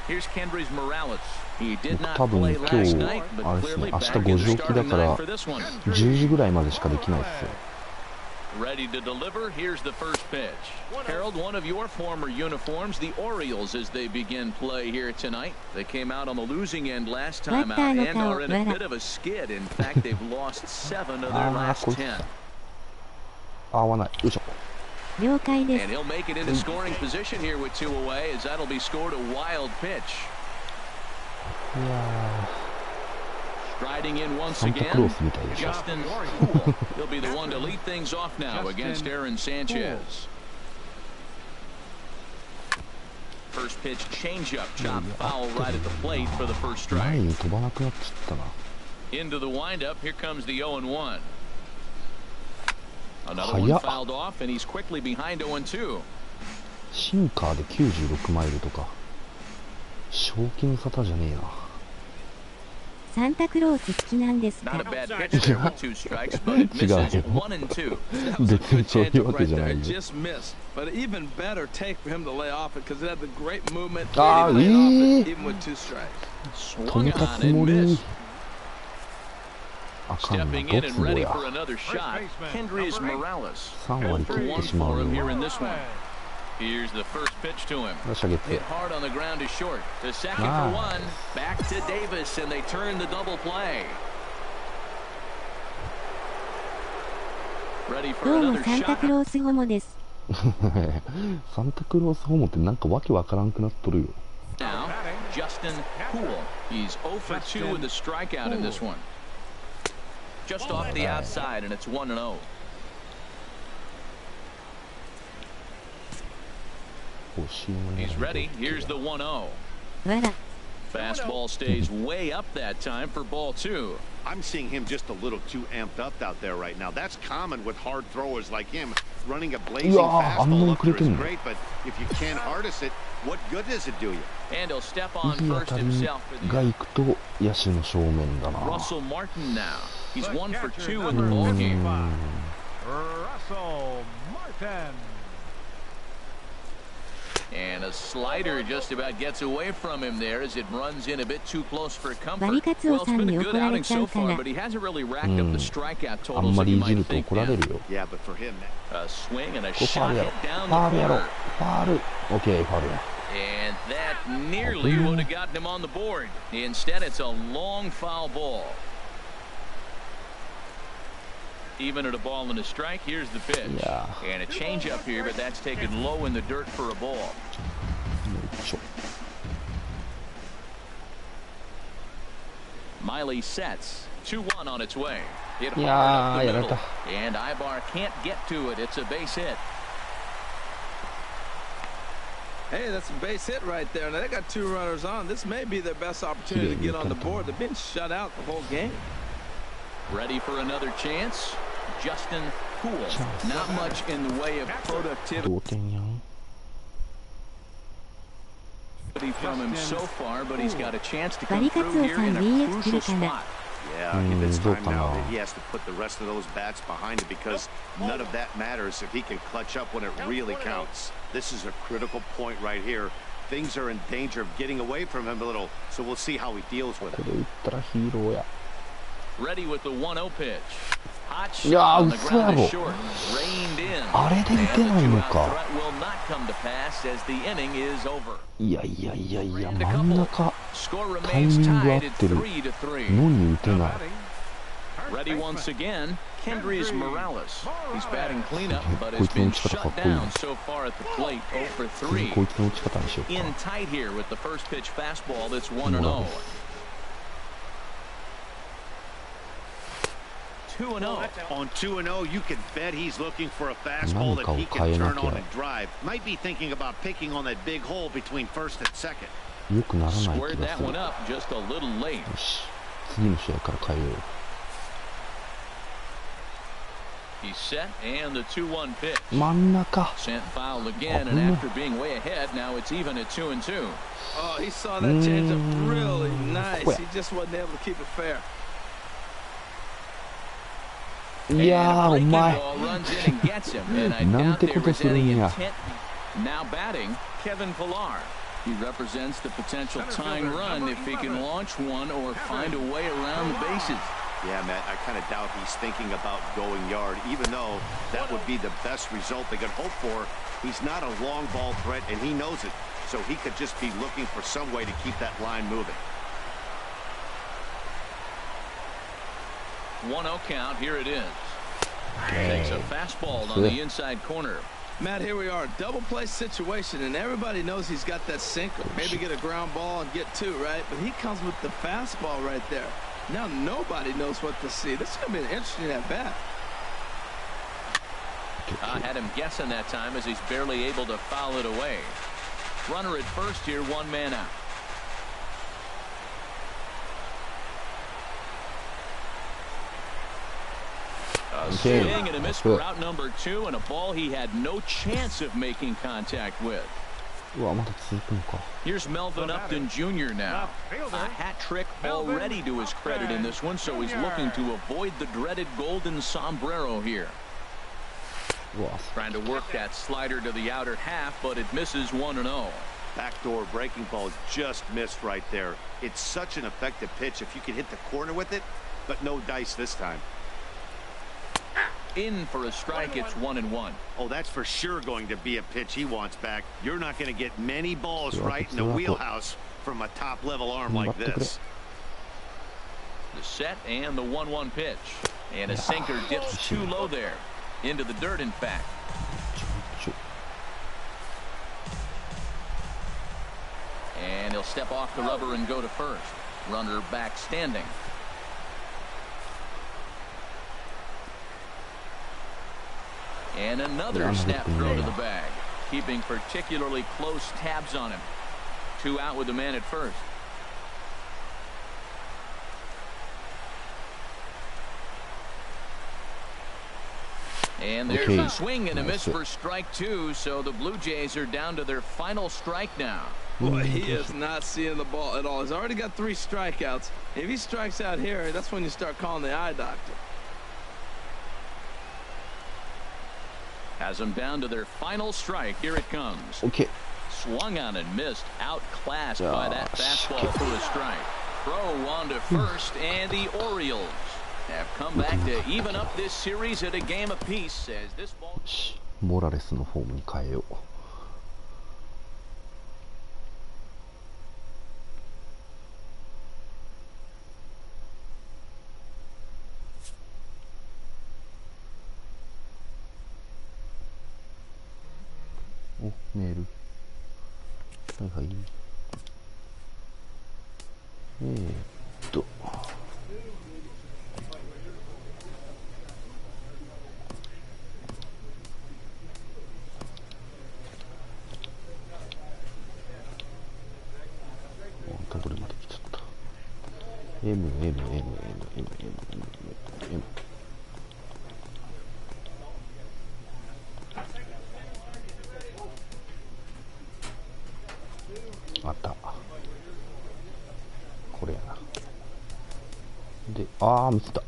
Here's Kendrys Morales. He did not play last night, but clearly back in the starting line for this one. 10時ぐらいまでしかできないですよ。Ready to deliver. Here's the first pitch. Harold, one of your former uniforms, the Orioles, as they begin play here tonight. They came out on the losing end last time out and are in a bit of a skid. In fact, they've lost 7 of their last 10. 合わない。よいしょ。了解です。 And he'll make it into scoring position here with 2 away, as that'll be scored a wild pitch. Striding in once again, Justin Poole. He'll be the one to lead things off now against Aaron Sanchez. First pitch changeup, chopped foul right at the plate for the first strike. Into the windup, here comes the 0-1. Another one fouled off, and he's quickly behind 0-2. シンカーで96マイルとか。賞金沙汰じゃねえな。サンタクロース好きなんですか？ Not a bad pitch there with 2 strikes, but it misses at 1-2. That was a good changeup right there. It just missed. But even better take for him to lay off it because it had the great movement. Even with 2 strikes. Swung on and missed. Stepping in and ready for another shot, Kendrys Morales. 3割取ってしまう here in this one. Here's the first pitch to him. Hit hard on the ground is short. To second for 1. Back to Davis, and they turn the double play. Ready for another shot. サンタクロースホモです。サンタクロースホモってなんかわけわからんくなっとるよ。Now, Justin Poole. He's 0 for 2 with a strikeout in this one. Just off the outside, and it's 1-0. He's ready. Here's the 1-0. Fastball stays way up that time for ball 2. I'm seeing him just a little too amped up out there right now. That's common with hard throwers like him. Running a blazing fastball up there is great, but if you can't harness it, what good does it do you? And he'll step on first himself for the Russell Martin now. He's 1 for 2 in the ball game. Russell Martin. And a slider just about gets away from him there as it runs in a bit too close for comfort. Well, it's been a good outing so far, but he hasn't really racked up the strikeout totals that you might think. Yeah, but for him, a swing and a shot hit down the corner. Okay, and that nearly would have gotten him on the board. Instead, it's a long foul ball. Even at a ball and a strike, here's the pitch. And a changeup here, but that's taken low in the dirt for a ball. Miley sets. 2-1 on its way. Hit hard up the middle. And Ibar can't get to it. It's a base hit. Hey, that's a base hit right there. Now they got 2 runners on. This may be their best opportunity to get on the board. They've been shut out the whole game. Ready for another chance? Justin Poole. Not much in the way of productivity from him so far, but he's got a chance to come through here in a crucial spot. Yeah, in this time now, he has to put the rest of those bats behind it because none of that matters if he can clutch up when it really counts. This is a critical point right here. Things are in danger of getting away from him a little, so we'll see how he deals with it. Ready with the 1-0 pitch. Hot shot on the ground is short. Reined in. And the 2-out threat will not come to pass as the inning is over. Score remains tied at 3-3. Ready once again, Kendrys Morales. He's batting cleanup, but has been shut down so far at the plate. 0 for 3. In tight here with the first pitch fastball that's 1-0. 2-0. On 2-0, you can bet he's looking for a fastball that he can turn on and drive. Might be thinking about picking on that big hole between first and second. Squared that one up just a little late. 次の試合から変えよう。 He's set and the 2-1 pitch. 真ん中。 Sent foul again, and after being way ahead, now it's even at 2-2. Oh, he saw that changeup really nice. He just wasn't able to keep it fair. いやー、お前。 なんてことするんや。Now batting, Kevin Pillar. He represents the potential tying run if he can launch one or find a way around the bases. Yeah, Matt, I kind of doubt he's thinking about going yard, even though that would be the best result they could hope for. He's not a long ball threat, and he knows it, so he could just be looking for some way to keep that line moving. 1-0 count, here it is. Takes a fastball on the inside corner. Matt, here we are, double play situation, and everybody knows he's got that sinker. Maybe get a ground ball and get two, right? But he comes with the fastball right there. Now nobody knows what to see. This is going to be an interesting at-bat. I had him guessing that time as he's barely able to foul it away. Runner at first here, one man out. A swing and a miss for out number 2, and a ball he had no chance of making contact with. Here's Melvin Upton Jr. now. A hat trick already to his credit in this one, so he's looking to avoid the dreaded golden sombrero here. Trying to work that slider to the outer half, but it misses 1-0. Backdoor breaking ball just missed right there. It's such an effective pitch if you can hit the corner with it, but no dice this time. In for a strike, it's 1-1. Oh, that's for sure going to be a pitch he wants back. You're not going to get many balls right in the wheelhouse from a top-level arm like this. The set and the 1-1 pitch. And a sinker dips too low there. Into the dirt, in fact. And he'll step off the rubber and go to first. Runner back standing. And another snap throw to the bag, keeping particularly close tabs on him. 2 out with the man at first. And there's a swing and a miss for strike 2, so the Blue Jays are down to their final strike now. Boy, he is not seeing the ball at all. He's already got 3 strikeouts. If he strikes out here, that's when you start calling the eye doctor. Has them down to their final strike. Here it comes. Swung on and missed. Outclassed by that fastball for a strike. Throw on to first, and the Orioles have come back to even up this series at a game apiece as this ball. モラレスのフォームに変えよう。お、メール。はいはい。どれまで来ちゃった。M。あった。これやな。で、見つった。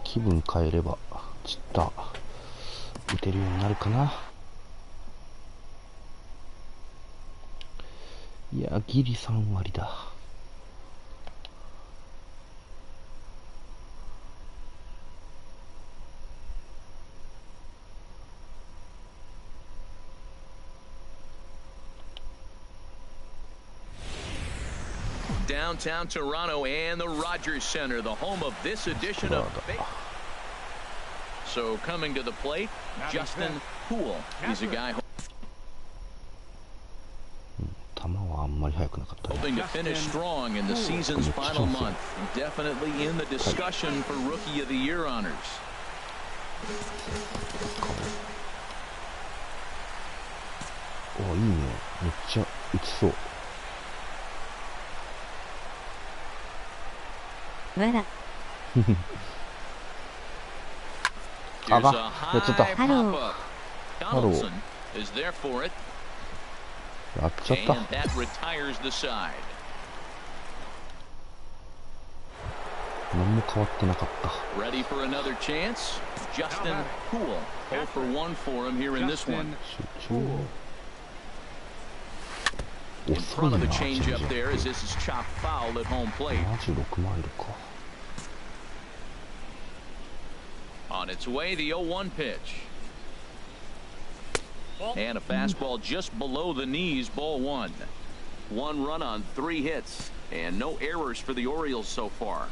気分変えればちった打てるようになるかな。いやギリ3割だ。downtown Toronto and the Rogers Center, the home of this edition of baseball. So coming to the plate, Justin Poo. He's a guy hoping to finish strong in the season's final month. Definitely in the discussion for Rookie of the Year honors. Oh, いいね。めっちゃ打ちそう。わら。あが、やっちゃった。ハロー。ハロー。やっちゃった。何も変わってなかった。Ready for another chance? Justin Poo. 0 for 1 for him here in this one. In front of the changeup there as this is chopped foul at home plate. 76マイルか。On its way, the 0-1 pitch. And a fastball just below the knees, ball 1. 1 run on 3 hits, and no errors for the Orioles so far.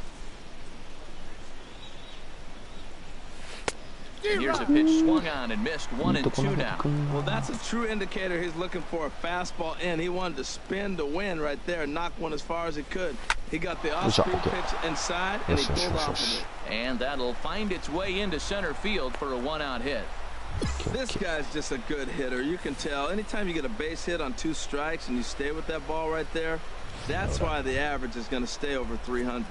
Here's a pitch swung on and missed 1-2 now. Well, that's a true indicator he's looking for a fastball in. He wanted to spin to win right there and knock one as far as he could. He got the off-speed pitch inside and he pulled off of it. And that'll find its way into center field for a 1-out hit. This guy's just a good hitter. You can tell anytime you get a base hit on 2 strikes and you stay with that ball right there, that's why the average is going to stay over 300.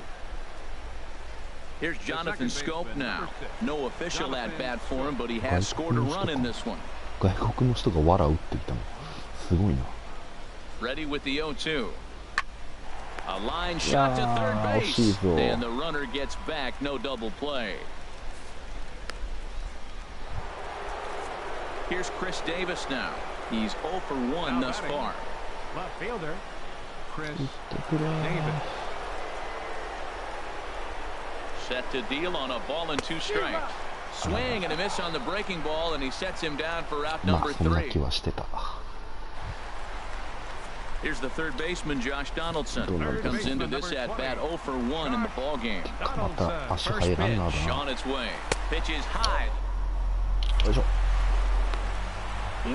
Here's Jonathan Scope now. No official at bat for him, but he has scored a run in this one. 外国の人がわら打ってきたの。すごいな。Ready with the 0-2. A line shot to third base, and the runner gets back. No double play. Here's Chris Davis now. He's 0 for 1 thus far. Left fielder, Chris Davis. Set to deal on a ball and 2 strikes. Swing and a miss on the breaking ball, and he sets him down for out number 3. Here's the third baseman, Josh Donaldson. Comes into this at-bat 0 for 1 in the ball game. First pitch on its way. Pitch is high.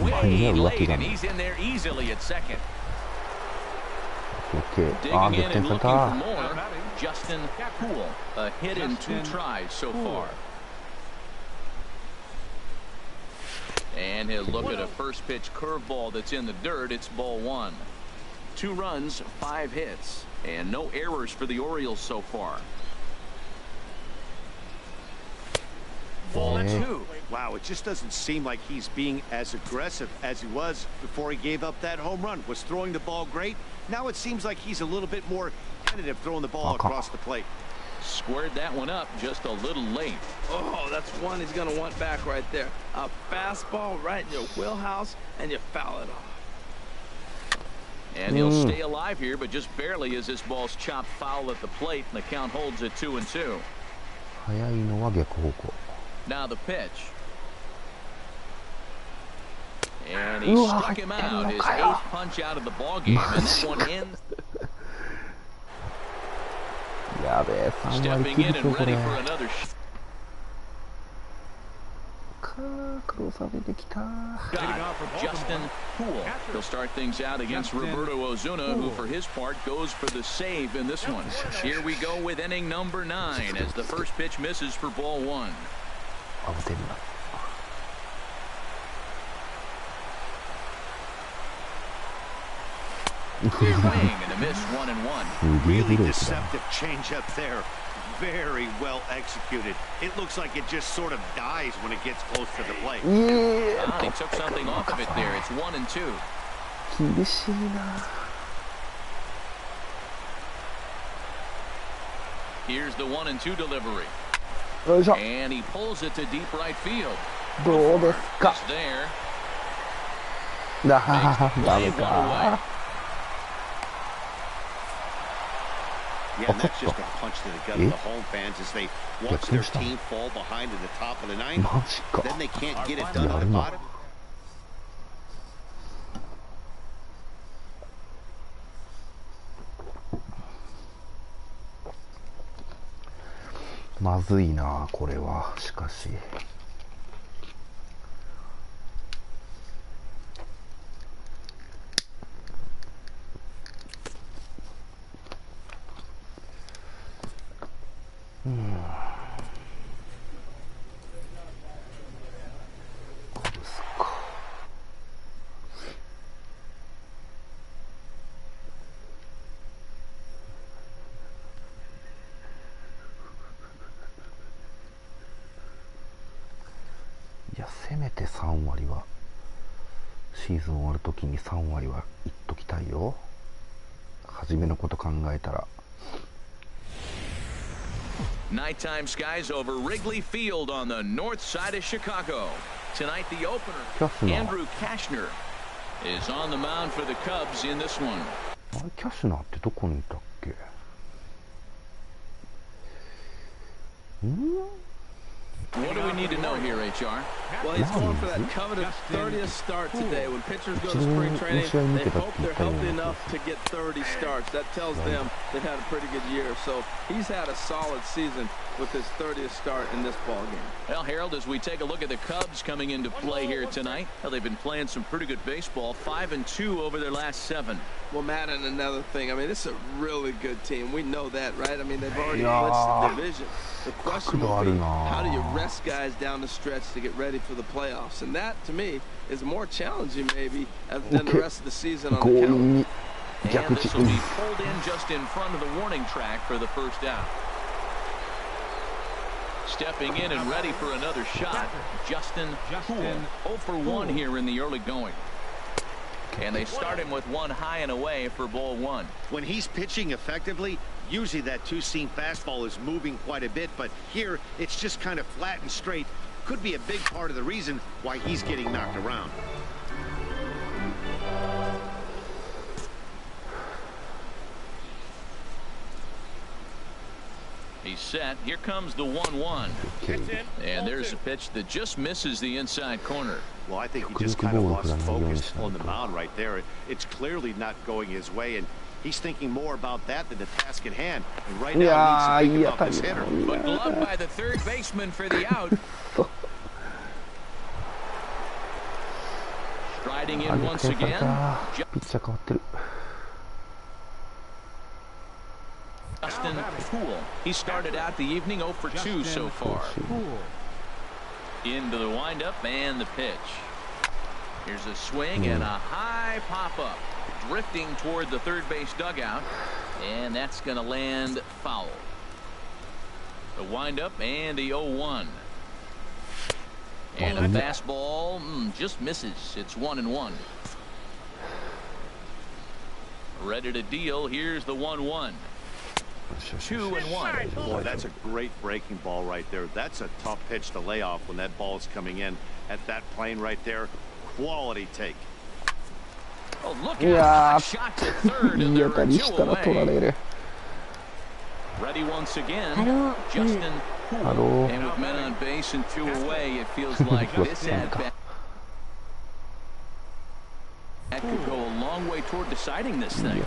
Way late, and he's in there easily at second. Digging in and looking for more, Justin Poo. A hit in 2 tries so far. And he'll look at a first pitch curveball that's in the dirt. It's ball 1. 2 runs, 5 hits, and no errors for the Orioles so far. Ball 2. Wow, it just doesn't seem like he's being as aggressive as he was before he gave up that home run. Was throwing the ball great. Now it seems like he's a little bit more tentative throwing the ball across the plate. Squared that one up just a little late. Oh, that's one he's going to want back right there. A fastball right in your wheelhouse, and you foul it off. And he'll stay alive here, but just barely as this ball's chopped foul at the plate, and the count holds at 2-2. Now the pitch. And he struck him out. His 8th punch out of the ball game, and that one ends. Stepping in and ready for another shot. Justin Poo. He'll start things out against Roberto Ozuna, who for his part goes for the save in this one. Here we go with inning number 9 as the first pitch misses for ball 1. Swing and a miss, 1-1. Really deceptive changeup there. Very well executed. It looks like it just sort of dies when it gets close to the plate. He took something off of it there. It's 1-2. Here's the 1-2 delivery. And he pulls it to deep right field. It's there. Yeah, and that's just a punch to the gut of the home fans as they watch their team fall behind at the top of the 9th. Then they can't get it done at the bottom. まずいなこれは。しかしせめて3割はシーズン終わるときに3割はいっときたいよ。初めのこと考えたら。 Nighttime skies over Wrigley Field on the north side of Chicago. Tonight the opener, Andrew Cashner, is on the mound for the Cubs in this one. あれキャシュナーってどこにいたっけ？What do we need to know here, HR? Well, he's going for that coveted 30th start today. When pitchers go to spring training, they hope they're healthy enough to get 30 starts. That tells them they've had a pretty good year. So he's had a solid season with his 30th start in this ball game. Well, Harold, as we take a look at the Cubs coming into play here tonight, well, they've been playing some pretty good baseball, 5-2 over their last 7. Well, Matt, and another thing, I mean, this is a really good team. We know that, right? I mean, they've already blitzed the division. The question will be, how do you rest guys down the stretch to get ready for the playoffs? And that, to me, is more challenging, maybe, than the rest of the season on the calendar. And this will be pulled in just in front of the warning track for the first out. Stepping in and ready for another shot, Justin Poo. 0 for 1 here in the early going. And they start him with one high and away for ball 1. When he's pitching effectively, usually that two-seam fastball is moving quite a bit, but here it's just kind of flat and straight. Could be a big part of the reason why he's getting knocked around. He's set. Here comes the 1-1. And there's a pitch that just misses the inside corner. Well, I think he just kind of lost focus on the mound right there. It's clearly not going his way, and he's thinking more about that than the task at hand. And right now he needs to think about this hitter. But gloved by the third baseman for the out. Striding in once again. Justin Poo. He started out the evening 0 for 2 so far. Into the windup and the pitch. Here's a swing and a high pop-up. Drifting toward the third base dugout. And that's going to land foul. The windup and the 0-1. And a fastball just misses. It's 1-1. Ready to deal. Here's the 1-1. 2-1. Boy, that's a great breaking ball right there. That's a tough pitch to lay off when that ball is coming in at that plane right there. Quality take. Oh, look at shot to third, and there are 2 away. Ready once again. Justin Poo. And with men on base and 2 away, it feels like this at-bat could go a long way toward deciding this thing.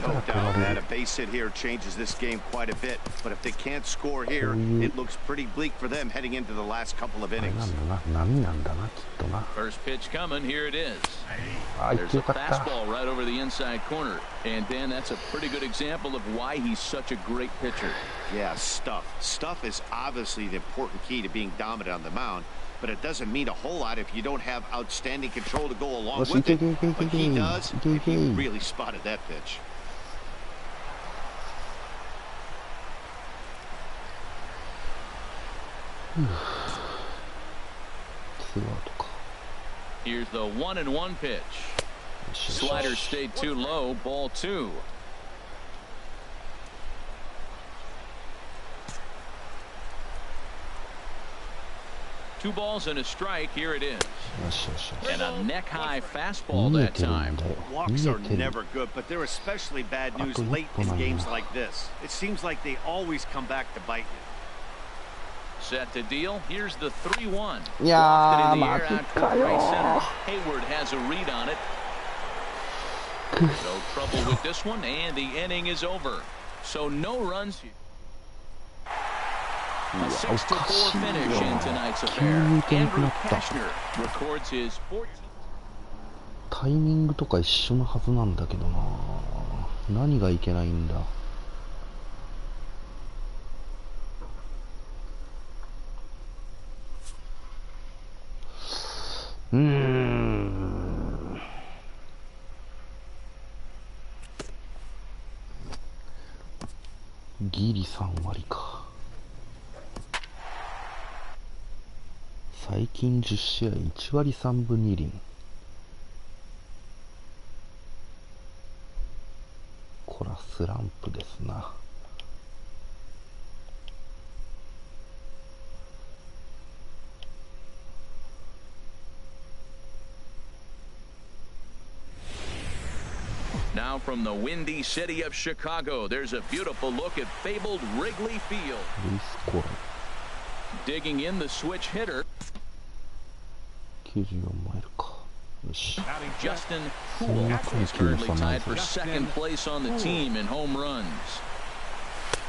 No doubt that a base hit here changes this game quite a bit. But if they can't score here, it looks pretty bleak for them heading into the last couple of innings. First pitch coming. Here it is. There's a fastball right over the inside corner. And Dan, that's a pretty good example of why he's such a great pitcher. Yeah, stuff. Stuff is obviously the important key to being dominant on the mound. But it doesn't mean a whole lot if you don't have outstanding control to go along with it. But he does, and he really spotted that pitch. Here's the 1-1 pitch. Slider stayed too low. Ball 2. Two balls and a strike. Here it is. And a neck-high fastball that time. Walks are never good, but they're especially bad news late in games like this. It seems like they always come back to bite you. Set to deal. Here's the 3-1. Lofted in the air out toward right center. Hayward has a read on it. No trouble with this one, and the inning is over. So no runs. A 6-4 finish in tonight's affair. Andrew Kashner records his 14th. タイミングとか一緒のはずなんだけどな。何がいけないんだ。ギリ3割か。最近10試合1割3分2厘。こらスランプですな。Now from the windy city of Chicago, there's a beautiful look at fabled Wrigley Field. Digging in the switch hitter. 94マイルか。よし。Justin Poole is currently tied for second place on the team in home runs.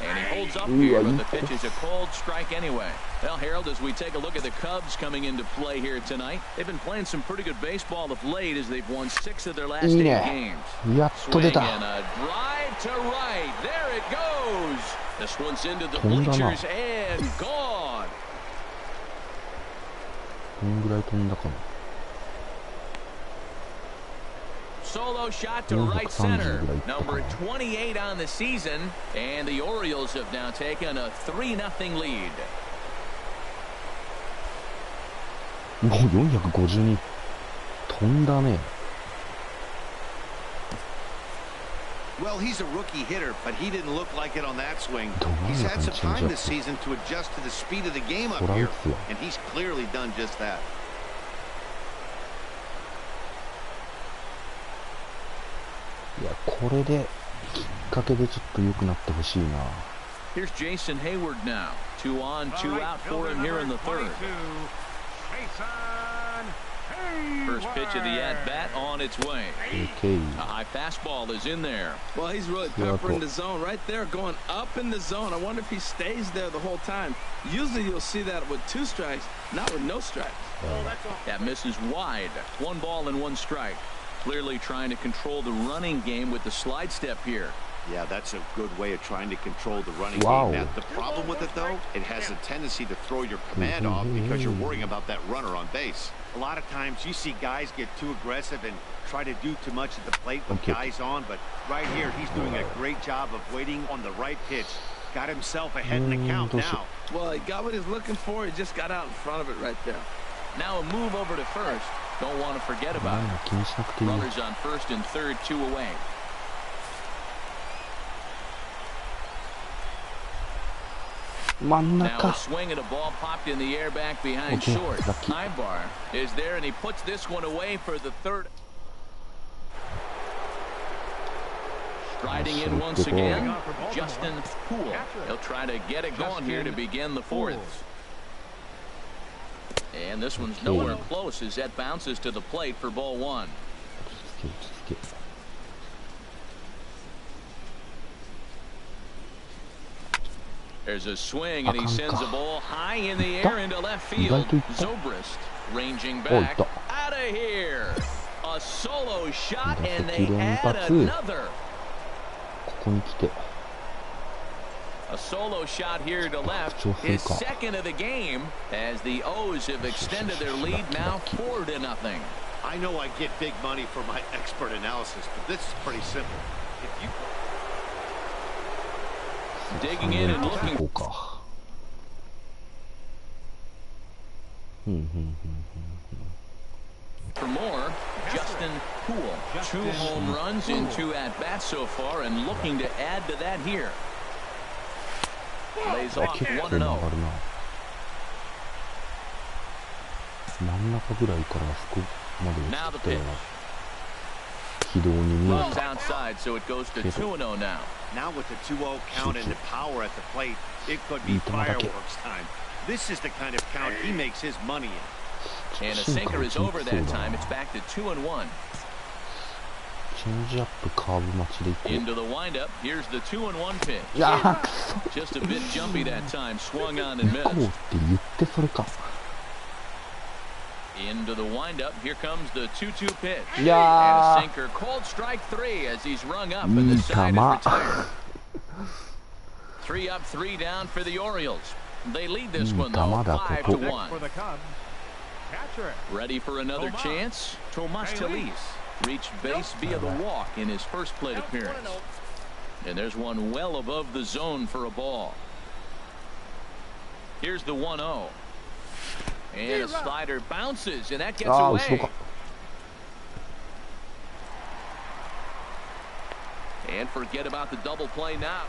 And he holds up here, but the pitch is a cold strike anyway. Well, Harold, as we take a look at the Cubs coming into play here tonight, they've been playing some pretty good baseball of late as they've won 6 of their last 8 games. Swing and a drive to right. There it goes. This one's into the bleachers and gone. どんぐらい飛んだかな。Solo shot to right center, number 28 on the season, and the Orioles have now taken a 3-0 lead. もう452飛んだね。Well, he's a rookie hitter, but he didn't look like it on that swing. He's had some time this season to adjust to the speed of the game up here, and he's clearly done just that. いや、これできっかけでちょっと良くなってほしいな。Here's Jason Hayward now. 2 on, 2 out for him here in the third. First pitch of the at-bat on its way. Okay. A high fastball is in there. Well, he's really peppering the zone right there, going up in the zone. I wonder if he stays there the whole time. Usually you'll see that with 2 strikes, not with no strikes. That misses wide. 1 ball and 1 strike. Clearly trying to control the running game with the slide step here. Yeah, that's a good way of trying to control the running game. Now, the problem with it, though, it has a tendency to throw your command off because you're worrying about that runner on base. A lot of times you see guys get too aggressive and try to do too much at the plate with guys on, but right here he's doing a great job of waiting on the right pitch. Got himself ahead in the count now. Well, he got what he's looking for. He just got out in front of it right there. Now a move over to first. Don't want to forget about it. Runners on first and third, 2 away. Now a swing and a ball popped in the air back behind short. Ibar is there, and he puts this one away for the third. Striding in once again, Justin Poole. He'll try to get it going here to begin the fourth. And this one's nowhere close as that bounces to the plate for ball 1. There's a swing, and he sends a ball high in the air into left field. Zobrist ranging back. Out of here. A solo shot, and they add another. A solo shot here to left, his second of the game, as the O's have extended their lead now 4-0. I know I get big money for my expert analysis, but this is pretty simple. If you digging in and looking for more, Justin Poole. 2 home runs in 2 at-bats so far, and looking to add to that here. Lays off 1-0. Now the pitch. Runs outside, so it goes to 2-0 now. Now with the 2-0 count and the power at the plate, it could be fireworks time. This is the kind of count he makes his money in. And a sinker is over that time. It's back to 2-1. チェンジアップカーブ待ちでいこう。 Into the windup. Here's the 2-1 pitch. いやーくそ Just a bit jumpy that time. Swung on and 行こうって missed. 言ってそれか。 Into the windup. Here comes the 2-2 pitch. いや And a sinker. Cold strike 3 as he's rung up ー and い the い球 side is retired. 3 up, 3 down for the Orioles. They lead this one though, 5-1. For the Cubs. Catcher. Ready for another chance? Tomas Talis reached base via the walk in his first plate appearance. And there's one well above the zone for a ball. Here's the 1-0. And a slider bounces, and that gets ああ後ろ away. か。 And forget about the double play now.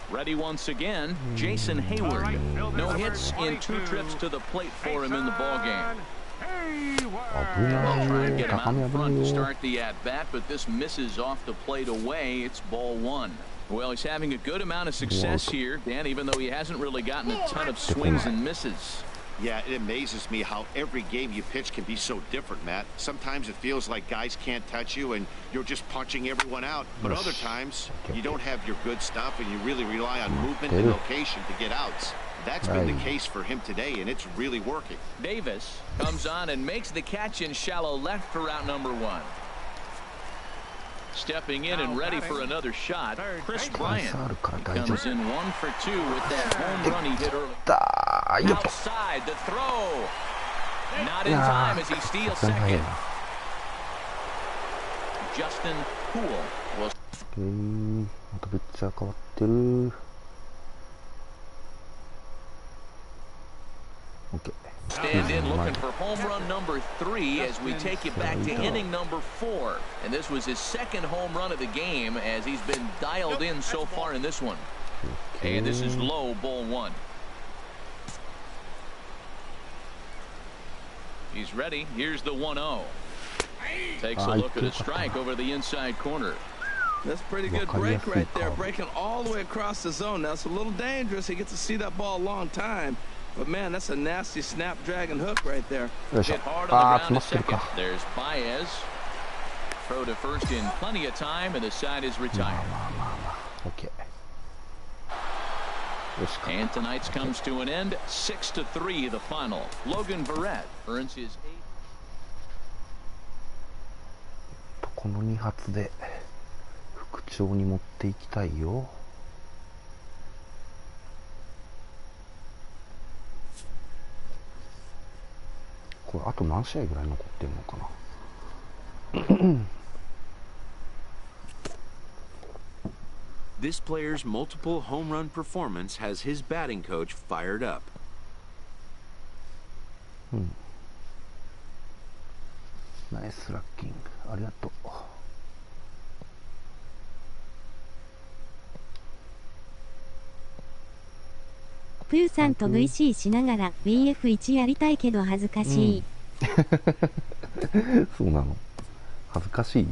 Ready once again, Jason Hayward. No hits in 2 trips to the plate for him in the ballgame. 危な They'll try い and よ get him 高 out め in 危な front い to よ。 start the at-bat, but this misses off the plate away. It's ball 1. Well, he's having a good amount of success here, Dan, even though he hasn't really gotten a ton of swings and misses. Yeah, it amazes me how every game you pitch can be so different, Matt. Sometimes it feels like guys can't touch you and you're just punching everyone out. But other times, you don't have your good stuff and you really rely on movement and location to get outs. That's been the case for him today, and it's really working. Davis comes on and makes the catch in shallow left for out number 1. Stepping in and ready for another shot, Chris Bryant. He comes in 1 for 2 with that home run he hit early. だーよっと Outside the throw. Not in time as he steals second. Justin Poole was またピッチャー変わってる。 OK stand in looking for home run number 3 as we take you back to inning number 4. And this was his second home run of the game as he's been dialed in so far in this one. And this is low, ball 1. He's ready. Here's the 1-0. Takes a look at a strike over the inside corner. That's a pretty good break right there, breaking all the way across the zone. Now, it's a little dangerous. He gets to see that ball a long time. But, man, that's a nasty snapdragon hook right there. Hit hard on the ground to second. There's Baez. Throw to first in plenty of time, and the side is retired. OK And tonight's comes to an end. 6-3 the final. Logan Verrett earns his 8th. この2発で復調に持っていきたいよ。これあと何試合ぐらい残ってるのかな。This player's multiple home run performance has his batting coach fired up. ナイスラッキング、ありがとう。プーさんと VC しながら BF1 やりたいけど恥ずかしい。そうなの。恥ずかしい？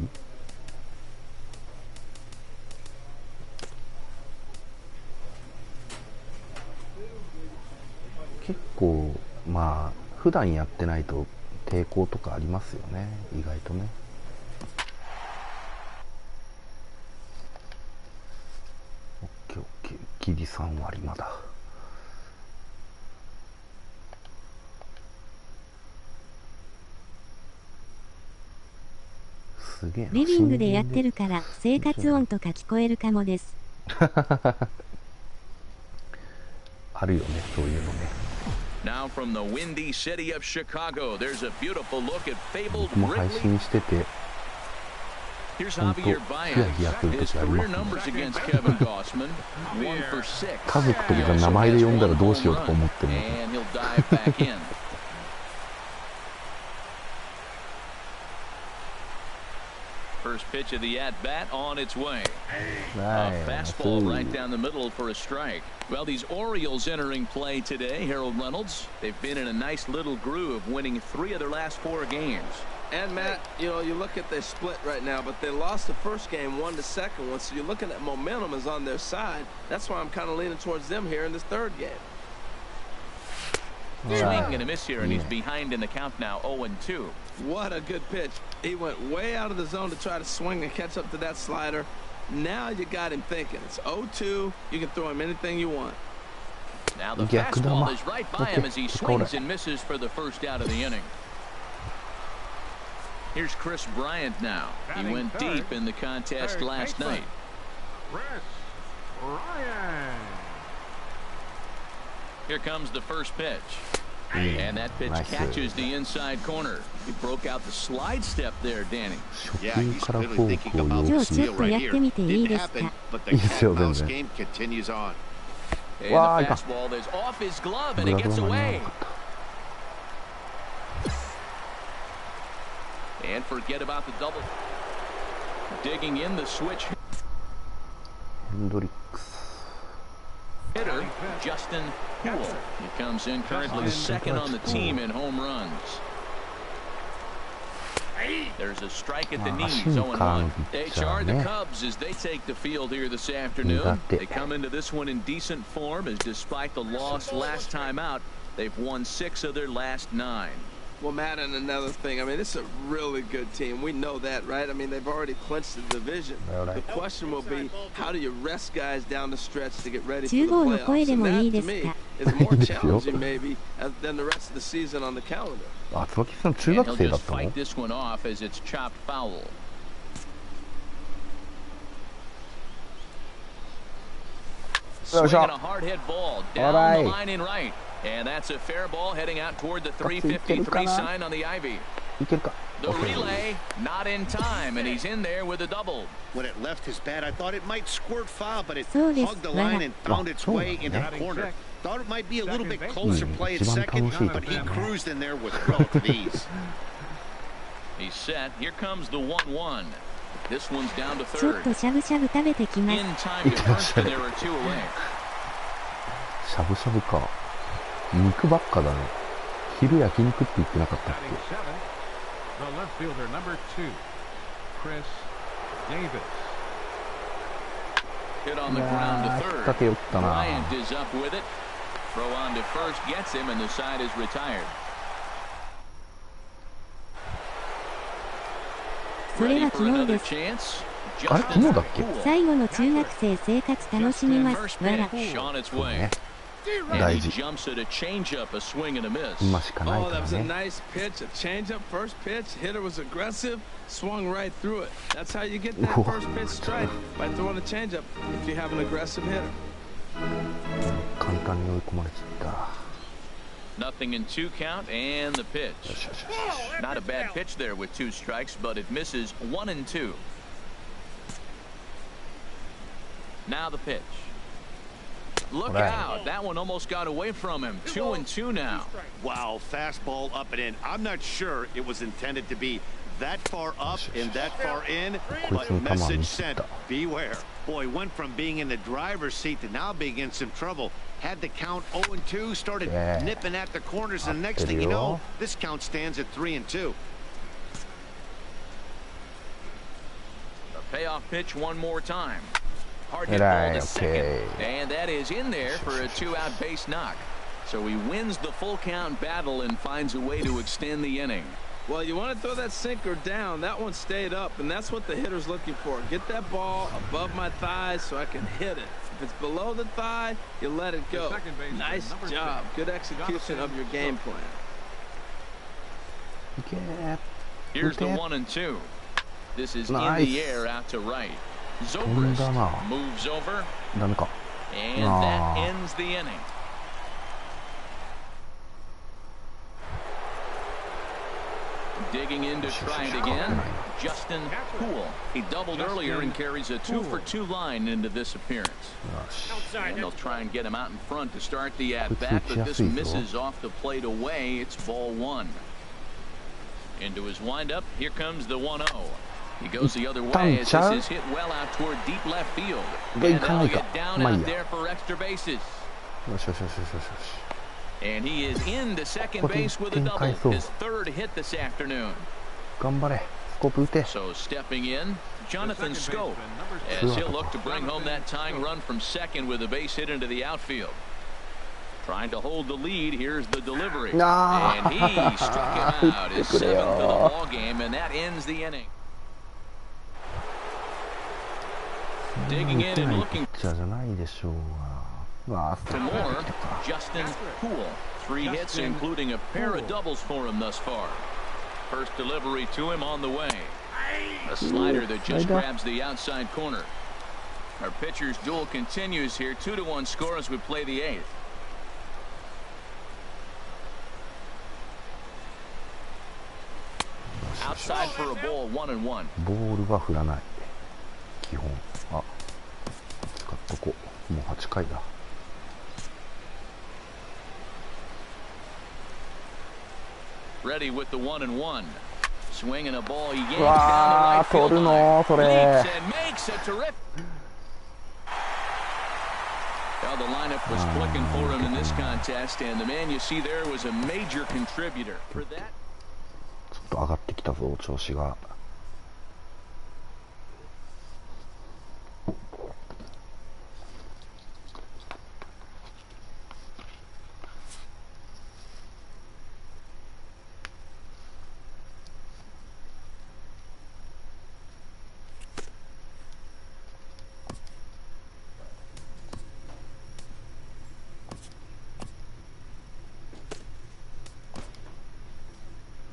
結構まあ普段やってないと抵抗とかありますよね、意外とね。オッケーオッケー、ギリ3割まだ。すげえな。リビングでやってるから生活音とか聞こえるかもです。あるよね、そういうのね。Now from the windy city of Chicago, there's a beautiful look at fabled 僕も配 Wrigley. 信してて、 Here's 本当 Javier ヒヤヒヤ Baez. する His 時あり career ますね。 numbers against Kevin Gossman, 1 for 6. 家族とか名前で呼んだらどうしようとか思ってるの。 And he'll dive back in. First pitch of the at-bat on its way. A fastball right down the middle for a strike. Well, these Orioles entering play today, Harold Reynolds, they've been in a nice little groove, winning 3 of their last 4 games. And, Matt, you know, you look at their split right now, but they lost the first game, won the second one, so you're looking at momentum is on their side. That's why I'm kind of leaning towards them here in this third game. Swing and a miss here, and he's behind in the count now, 0-2. What a good pitch. He went way out of the zone to try to swing and catch up to that slider. Now you got him thinking. It's 0-2. You can throw him anything you want. Now the fastball is right by him as he swings and misses for the first out of the inning. Here's Chris Bryant now. He went deep in the contest last night. Chris Bryant. Here comes the first pitch. And that pitch catches the inside corner. He broke out the slide step there, Danny. Yeah, he's clearly thinking about the steal right here. Didn't happen, but the cat and mouse game continues on. And the fastball is off his glove and it gets away. And forget about the double. Digging in the switch. Hitter Justin Poole. He comes in currently second on the team in home runs. There's a strike at the knees, 0-1. HR the Cubs as they take the field here this afternoon. They come into this one in decent form as despite the loss last time out, they've won 6 of their last 9. Well, Matt, and another thing, I mean, this is a really good team. We know that, right? I mean, they've already clinched the division. The question will be, how do you rest guys down the stretch to get ready for the playoffs? And that, to me, is more challenging, maybe, than the rest of the season on the calendar. And he'll just fight this one off as it's chopped foul. Swinging a hard hit ball down the line in right. And that's a fair ball heading out toward the 353 sign on the Ivy. The relay not in time, and he's in there with a double. When it left his bat, I thought it might squirt foul, but it hugged the line and found its way into the corner. Thought it might be a little bit closer play at second, but he cruised in there with relative ease. He's set. Here comes the 1-1. This one's down to third. In time to first, and there are 2 away. しゃぶしゃぶか。肉ばっかだね。昼焼肉って言ってなかったっけ。 The left fielder, number 2, Chris Davis. Hit on the ground to third. Bryant is up with it. Throw on to first gets him, and the side is retired. それは昨日です。あれ昨日だっけ。最後の中学生生活楽しみます。わら。大事。今しかないOh, か that was a らね。 nice pitch, a changeup, first pitch. Hitter was aggressive, swung right through it. That's how you get that first pitch strike, by throwing a changeup if you have an aggressive hitter. 簡単に追い込まれちゃった。 Nothing in 2 count and the pitch. Not a bad pitch there with 2 strikes, but it misses 1 and 2. Now the pitch. Look out. That one almost got away from him. 2 and 2 now. Wow, fastball up and in. I'm not sure it was intended to be that far up and that far in, but message sent. Beware. Boy, went from being in the driver's seat to now being in some trouble. Had the count 0 and 2, started nipping at the corners, and next thing you know, this count stands at 3 and 2. The payoff pitch one more time. Hard hit ball to second, and that is in there for a 2-out base knock. So he wins the full count battle and finds a way to extend the inning. Well, you want to throw that sinker down. That one stayed up, and that's what the hitter's looking for. Get that ball above my thighs so I can hit it. If it's below the thigh, you let it go. Nice job. Good execution of your game plan. Here's the 1 and 2. This is in the air out to right. Zobrist moves over, and that ends the inning. Digging in to try it again, Justin Poole. He doubled earlier and carries a 2-for-2 line into this appearance. And they'll try and get him out in front to start the at-bat, but this misses off the plate away. It's ball 1. Into his windup, here comes the 1-0. He goes the other way as this is hit well out toward deep left field. And they'll get down out there for extra bases. And he is into second base with a double. His 3rd hit this afternoon. So stepping in, Jonathan Scope, as he'll look to bring home that tying run from second with a base hit into the outfield. Trying to hold the lead. Here's the delivery. And he struck him out. His 7th of the ball game, and that ends the inning. Digging in and looking for more. Justin Poole. 3 hits, including a pair of doubles for him thus far. First delivery to him on the way. A slider that just grabs the outside corner. Our pitcher's duel continues here. 2-1 score as we play the 8th. Outside for a ball, 1-1. ボールは振らない。基本。あ、使っとこう。もう8回だ。Ready with the 1-1. Swinging a ball, he yanks down the right field line. Leaps and makes a terrific. Well, the lineup was clicking for him in this contest, and the man you see there was a major contributor for that. ちょっと上がってきたぞ、調子が。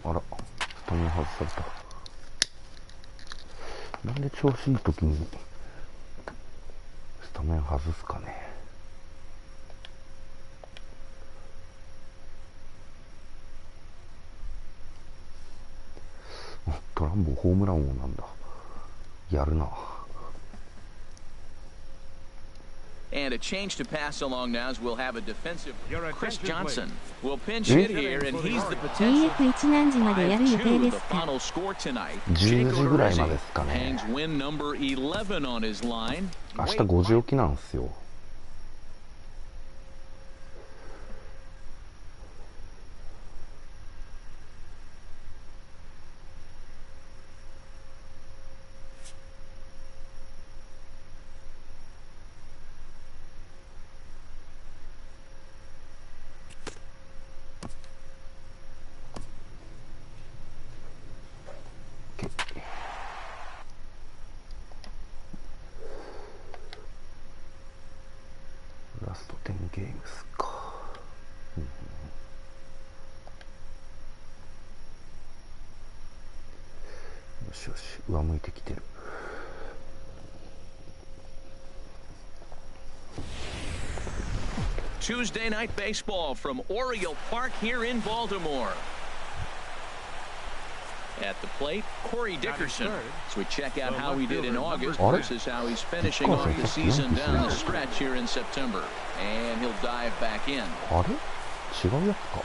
あら、スタメン外された。なんで調子いい時にスタメン外すかね。トランボホームラン王なんだ。やるな。And a change to pass along now as we'll have a defensive. Chris Johnson will pinch hit here, and he's the potential. BF1 何時までやる予定ですか。10時ぐらいまでですかね。Hangs win number 11 on his line. 明日5時起きなんですよ。ラスト10ゲームスか。よしよし、上向いてきてる。Tuesday night baseball from Oriole Park here in Baltimore. At the plate, Corey Dickerson. So we check out how he did in August versus how he's finishing off the season down the stretch here in September. And he'll dive back in. あれ？違うやつか。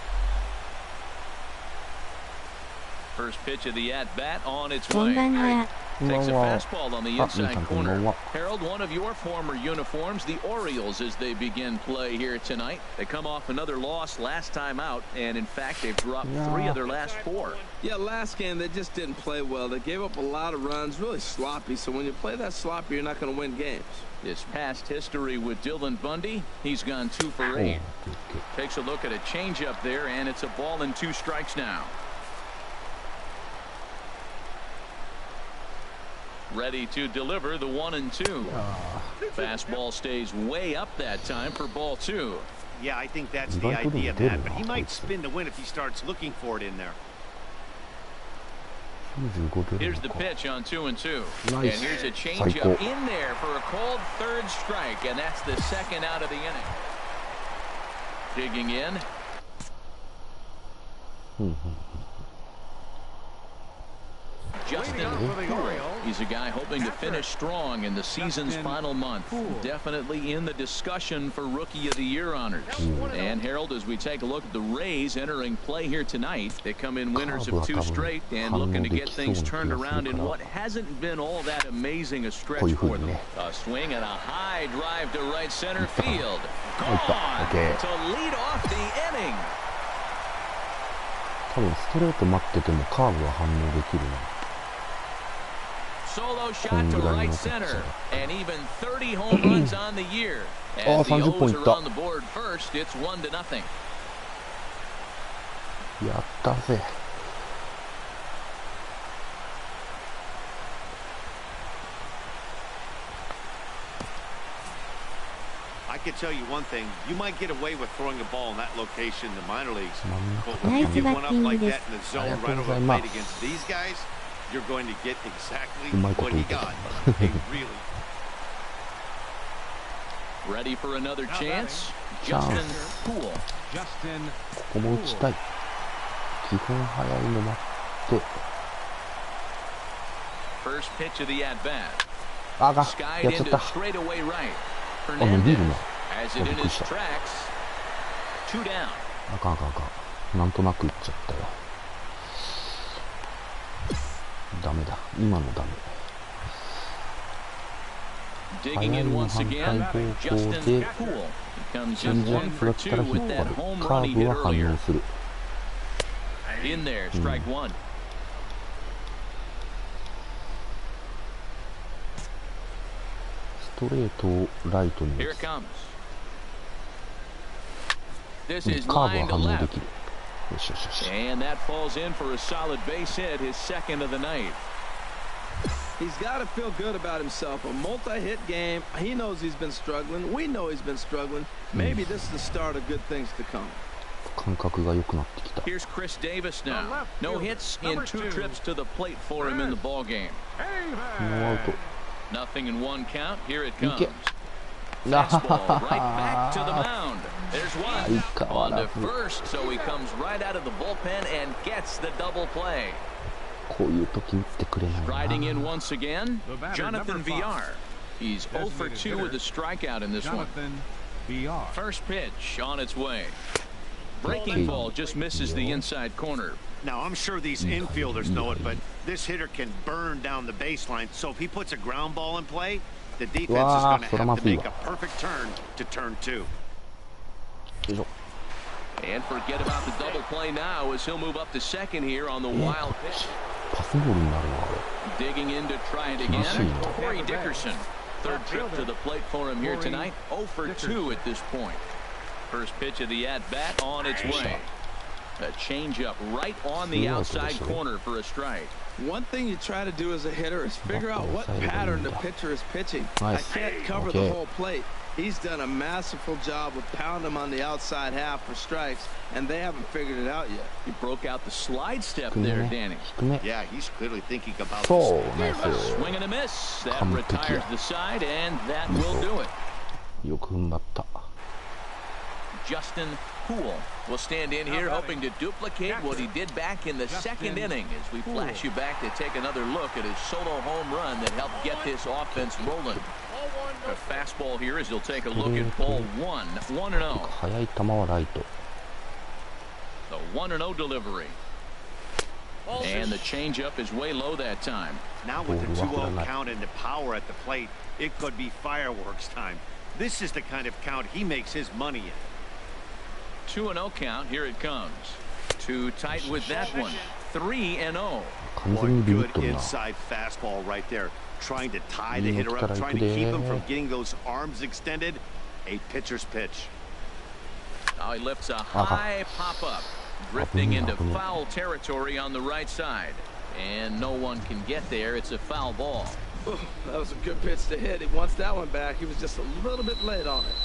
First pitch of the at-bat on its way. Takes a fastball on the inside corner. Harold, one of your former uniforms, the Orioles, as they begin play here tonight. They come off another loss last time out, and in fact, they've dropped 3 of their last 4. Yeah, last game they just didn't play well. They gave up a lot of runs, really sloppy. So when you play that sloppy, you're not going to win games. This past history with Dylan Bundy, he's gone 2 for 8. Takes a look at a changeup there, and it's a ball and 2 strikes now. Ready to deliver the 1-2. Fastball stays way up that time for ball 2. Yeah, I think that's the idea, Matt, but he might spin to win if he starts looking for it in there. Here's the pitch on 2-2. And here's a changeup in there for a called 3rd strike, and that's the 2nd out of the inning. Digging in. Justin Poole. He's a guy hoping to finish strong in the season's final month. Definitely in the discussion for Rookie of the Year honors. And Harold, as we take a look at the Rays entering play here tonight, they come in winners of 2 straight and looking to get things turned around in what hasn't been all that amazing a stretch for them. A swing and a high drive to right center field. Gone to lead off the inning. 多分ストレート待っててもカーブは反応できるな。solo shot to right center, and even 30 home runs on the year. As the O's are on the board first, it's 1-0. やったぜ。I can tell you one thing, you might get away with throwing a ball in that location in the minor leagues, but when you give one up like that in the zone right over the plate against these guys, you're going to get exactly what he got. Really. Ready for another chance? Justin Poole. ここも打ちたい。基本早いの待って。First pitch of the at bat. あが、やっちゃった。あ、伸びるな。びっくりした。あかんあかんあかん。なんとなく打っちゃったよ。ダメだ。今のダメ。早いの反対方向で、チェンジアップだったら引っ張る。カーブは反応する。ストレートをライトに打つ。カーブは反応できる。よしよしよし。He's got to feel good about himself. A multi-hit game. He knows he's been struggling. We know he's been struggling. Maybe this is the start of good things to come. 感覚が良くなってきた。 Here's Chris Davis now. No hits in 2 trips to the plate for him in the ball game. ノーアウト。 Nothing in 1 count. Here it comes. Fastball right back to the mound. There's one. On to first, so he comes right out of the bullpen and gets the double play. こういう時打ってくれないな。 Riding in once again, Jonathan VR. He's 0 for 2 with a strikeout in this one. First pitch on its way. Breaking ball just misses the inside corner. Now, I'm sure these infielders know it, but this hitter can burn down the baseline. So if he puts a ground ball in play, the defense is going to have to make a perfect turn to turn 2. And forget about the double play now as he'll move up to second here on the wild pitch. Digging in to try it again, Corey Dickerson. Third trip to the plate for him here tonight. 0 for 2 at this point. First pitch of the at-bat on its way. A changeup right on the outside corner for a strike. One thing you try to do as a hitter is figure out what pattern the pitcher is pitching. I can't cover the whole plate. He's done a masterful job of pounding him on the outside half for strikes, and they haven't figured it out yet. He broke out the slide step there, Danny. Yeah, he's clearly thinking about this. Swing and a miss. That retires the side, and that will do it. Justin Poole will stand in here hoping to duplicate what he did back in the second inning as we flash you back to take another look at his solo home run that helped get this offense rolling. A fastball here as he'll take a look at ball 1, 1-0. The 1-0 delivery. And the changeup is way low that time. Now with the 2-0 count and the power at the plate, it could be fireworks time. This is the kind of count he makes his money in. 2-0 count. Here it comes. Too tight with that one. 3-0. One good inside fastball right there. Trying to tie the hitter up, trying to keep him from getting those arms extended. A pitcher's pitch. Now he lifts a high pop-up, drifting into foul territory on the right side. And no one can get there. It's a foul ball. Ooh, that was a good pitch to hit. He wants that one back. He was just a little bit late on it.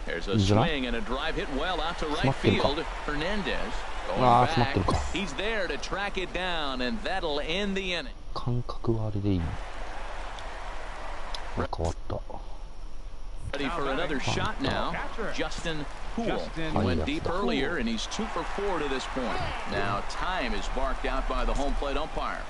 There's a swing and a drive hit well out to right field. Hernandez going back. He's there to track it down, and that'll end the inning. Ready for another shot now. Justin Poole. He went deep earlier, and he's 2 for 4 to this point. Now time is marked out by the home plate umpire.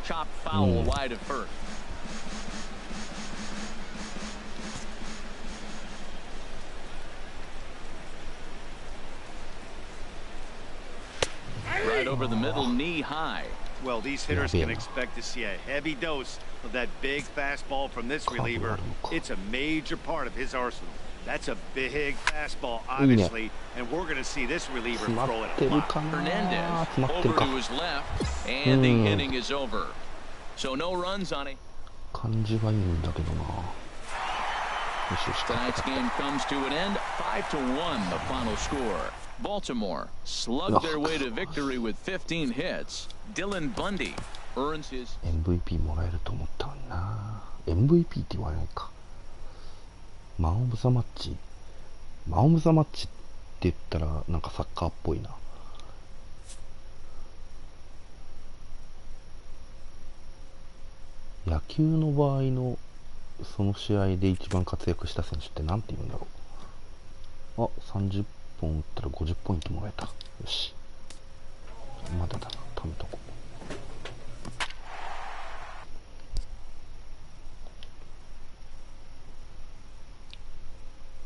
Chop foul wide of first. Right over the middle, knee high. Well, these hitters can expect to see a heavy dose of that big fastball from this reliever. It's a major part of his arsenal. That's a big fastball, obviously, and we're going to see this reliever throw it a lot. Hernandez over to his left, and the inning is over. So no runs on it. Tonight's game comes to an end, 5-1 the final score. Baltimore slugged their way to victory with 15 hits. Dylan Bundy earns his MVP もらえると思ったのにな。MVP って言わないか。マン・オブ・ザ・マッチ。マン・オブ・ザ・マッチって言ったらなんかサッカーっぽいな。野球の場合のその試合で一番活躍した選手って何て言うんだろう。あ、30本打ったら50ポイントもらえた。よし。まだだな。貯めとこう。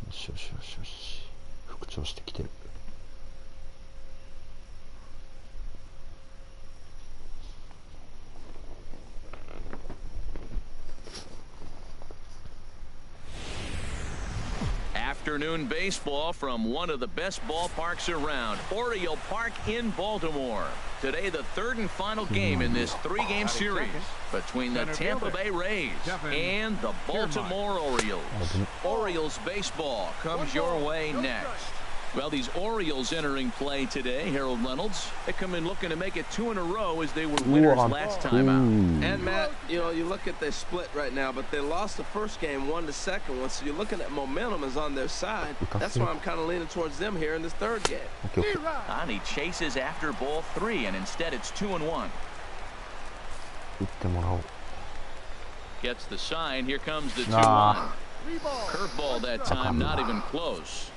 よしよしよしよし。復調してきてる。Afternoon baseball from one of the best ballparks around, Oriole Park in Baltimore. Today, the third and final game in this three-game series between the Tampa Bay Rays and the Baltimore Orioles. Orioles baseball comes your way next. Well, these Orioles entering play today, Harold Reynolds, they come in looking to make it 2 in a row as they were winners last time out. And Matt, you know, you look at the split right now, but they lost the first game, won the second one, so you're looking at momentum is on their side. That's why I'm kind of leaning towards them here in this third game. And he chases after ball 3, and instead it's 2-1. Gets the sign. Here comes the 2-1. Curveball that time, not even close.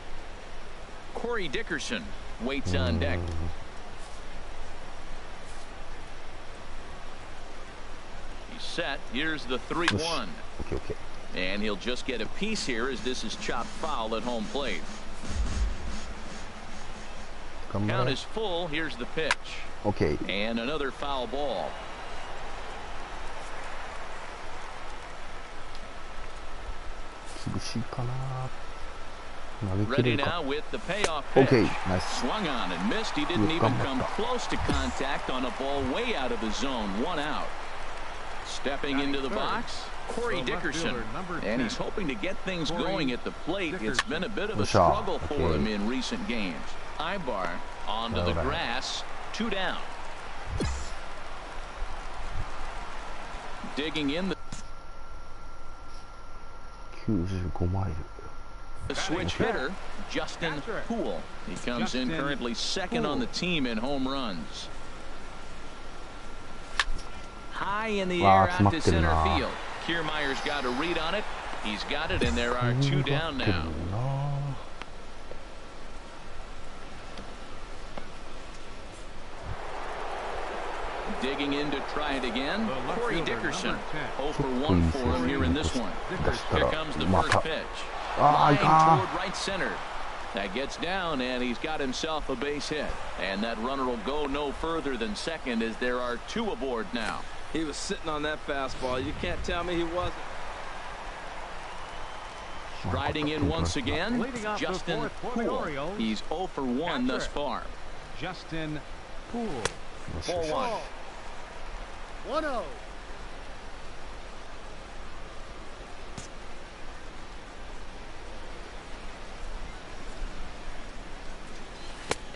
Corey Dickerson waits on deck. He's set. Here's the 3-1. Okay. And he'll just get a piece here as this is chopped foul at home plate. Count is full. Here's the pitch. Okay. And another foul ball. Ready now with the payoff pitch. Okay, nice. Swung on and missed. He didn't even come close to contact on a ball way out of the zone. 1 out. Stepping into the box, Corey Dickerson. And he's hoping to get things going at the plate. It's been a bit of a struggle for him in recent games. Ibar onto the grass. 2 down. Digging in the 95マイル。The switch hitter, Justin Poole. He comes in currently second on the team in home runs. High in the air out to center field. Kiermaier's got a read on it. He's got it, and there are 2 down now. Digging in to try it again. Corey Dickerson. 0 for 1 for him here in this one. Here comes the first pitch. Line toward right center. That gets down, and he's got himself a base hit. And that runner will go no further than second as there are 2 aboard now. He was sitting on that fastball. You can't tell me he wasn't. Striding in once again, Justin Poole. He's 0 for 1 thus far. Justin Poole. 4-1. 1-0.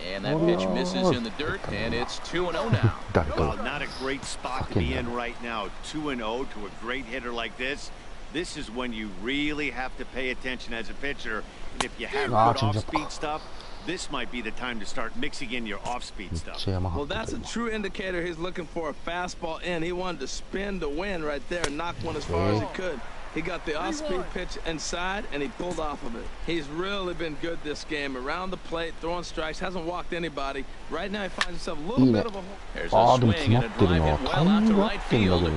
And that pitch misses in the dirt, and it's 2-0 now. Well, not a great spot to be in right now. 2-0 to a great hitter like this. This is when you really have to pay attention as a pitcher. And if you have good off-speed stuff, this might be the time to start mixing in your off-speed stuff. Well, that's a true indicator. He's looking for a fastball in. He wanted to spin to win right there and knock one as far as he could. He got the off-speed pitch inside, and he pulled off of it. He's really been good this game. Around the plate, throwing strikes, hasn't walked anybody. Right now, he finds himself a little bit of a hole. There's a swing and a drive hit well out to right field.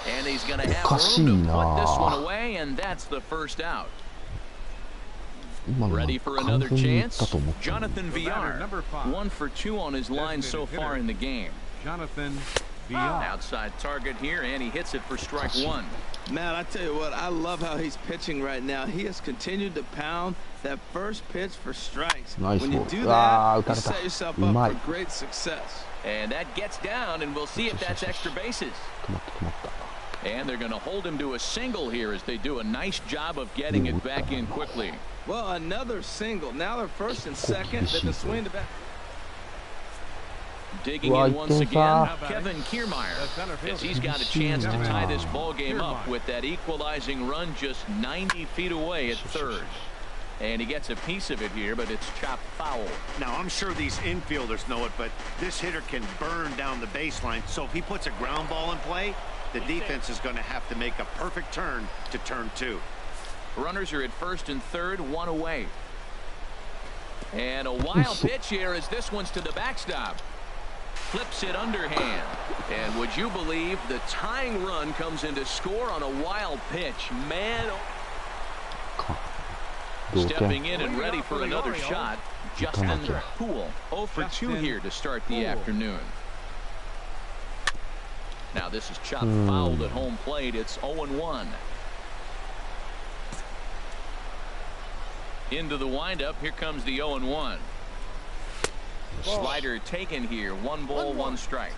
And he's going to have room to put this one away, and that's the first out. Ready for another chance? Jonathan Villar, 1 for 2 on his line so far in the game. Jonathan outside target here, and he hits it for strike one. Man, I tell you what, I love how he's pitching right now. He has continued to pound that first pitch for strikes. Nice when you ball. do that, you 打たれた。 set yourself う up まい。 for great success. And that gets down, and we'll see if that's extra bases. 止まった止まった。 And they're going to hold him to a single here as they do a nice job of getting it back in quickly. Well, another single. Now they're first and second. They can swing the bat. Digging in once again, Kevin Kiermaier, as he's got a chance to tie this ball game up with that equalizing run just 90 feet away at third. And he gets a piece of it here, but it's chopped foul. Now, I'm sure these infielders know it, but this hitter can burn down the baseline. So if he puts a ground ball in play, the defense is going to have to make a perfect turn to turn two. Runners are at first and third, one away. And a wild pitch here as this one's to the backstop. Flips it underhand. And would you believe the tying run comes in to score on a wild pitch? Man. Stepping in and ready for another shot, Justin Poo. 0 for 2 here to start the afternoon. Now this is chopped fouled at home plate. It's 0-1. Into the windup. Here comes the 0-1. Slider taken here. 1 ball, 1 strike.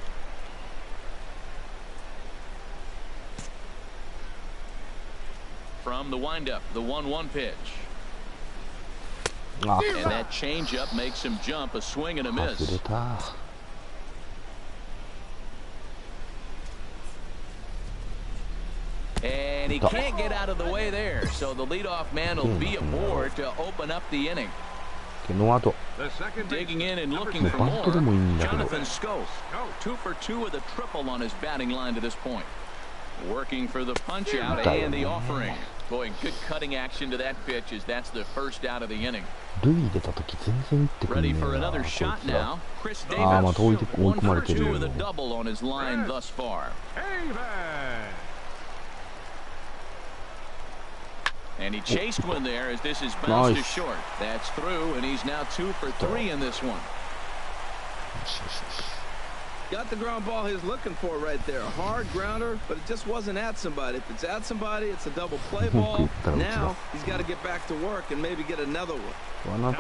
From the windup, the 1-1 pitch. And that changeup makes him jump. A swing and a miss. And he can't get out of the way there, so the leadoff man will be aboard to open up the inning. Digging in and looking for more, Jonathan Schoaf. 2 for 2 with a triple on his batting line to this point. Working for the punch out and the offering. Boy, good cutting action to that pitch as that's the first out of the inning. Ready for another shot now. Chris Davis. 1 for 2 with a double on his line thus far. And he chased one there as this is bounced to short. That's through, and he's now 2 for 3 in this one. Got the ground ball he was looking for right there. A hard grounder, but it just wasn't at somebody. If it's at somebody, it's a double play ball. Now he's got to get back to work and maybe get another one.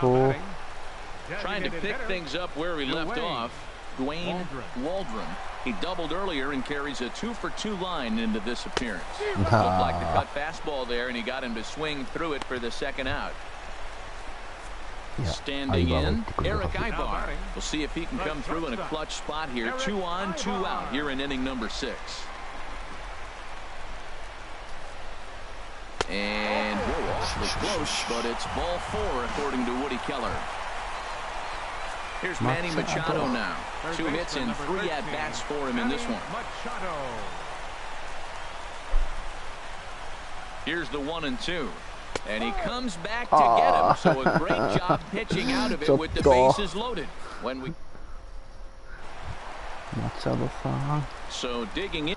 Trying to pick things up where he left off, Dwayne Waldron. He doubled earlier and carries a 2 for 2 line into this appearance. Looked like the cut fastball there, and he got him to swing through it for the second out. Standing in, Eric Ibar. We'll see if he can come through in a clutch spot here. 2 on, 2 out here in inning number 6. And we're awfully close, but it's ball 4 according to Woody Keller. Here's Manny Machado now. 2 hits and 3 at-bats for him in this one. Here's the 1-2. And he comes back to get him. So a great job pitching out of it with the bases loaded. So digging in.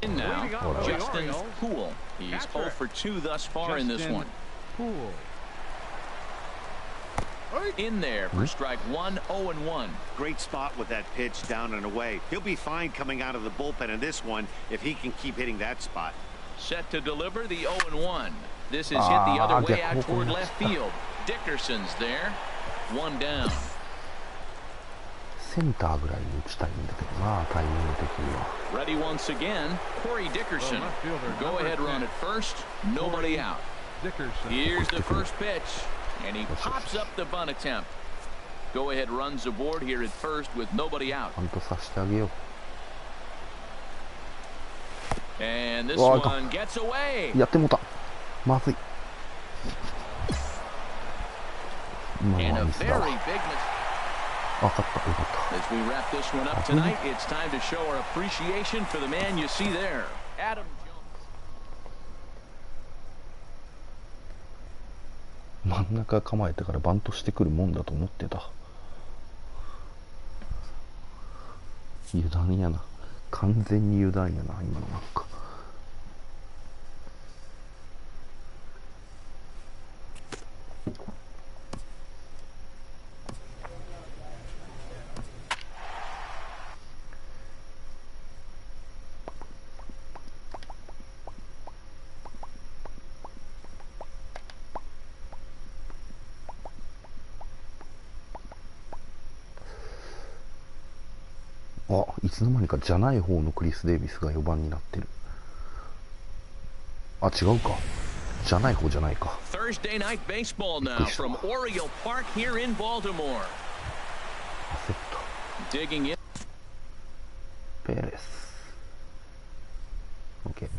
In now, Justin Poo. He's 0 for 2 thus far in this one. In there for strike 1, 0-1. Great spot with that pitch down and away. He'll be fine coming out of the bullpen in this one if he can keep hitting that spot. Set to deliver the 0-1. This is hit the other way out toward left field. Dickerson's there. 1 down. センターぐらいに打ちたいんだけどな、タイミング的には。 Ready once again, Corey Dickerson. Go ahead run at first, nobody out. Here's the first pitch, and he pops up the bunt attempt. Go ahead runs aboard here at first with nobody out. ちゃんとさせてあげよう。 And this one gets away. やってもた。まずい。 And a very big mistake. 分かった、よかった。 As we wrap this one up tonight, it's time to show our appreciation for the man you see there, Adam Jones. 真ん中構えてからバントしてくるもんだと思ってた。油断やな。完全に油断やな、今のなんか。あ、いつの間にかじゃない方のクリス・デイビスが4番になってる。あ、違うか。じゃない方じゃないか。Thursday night baseball now from Oriole Park here in Baltimore. Digging in. ペレス。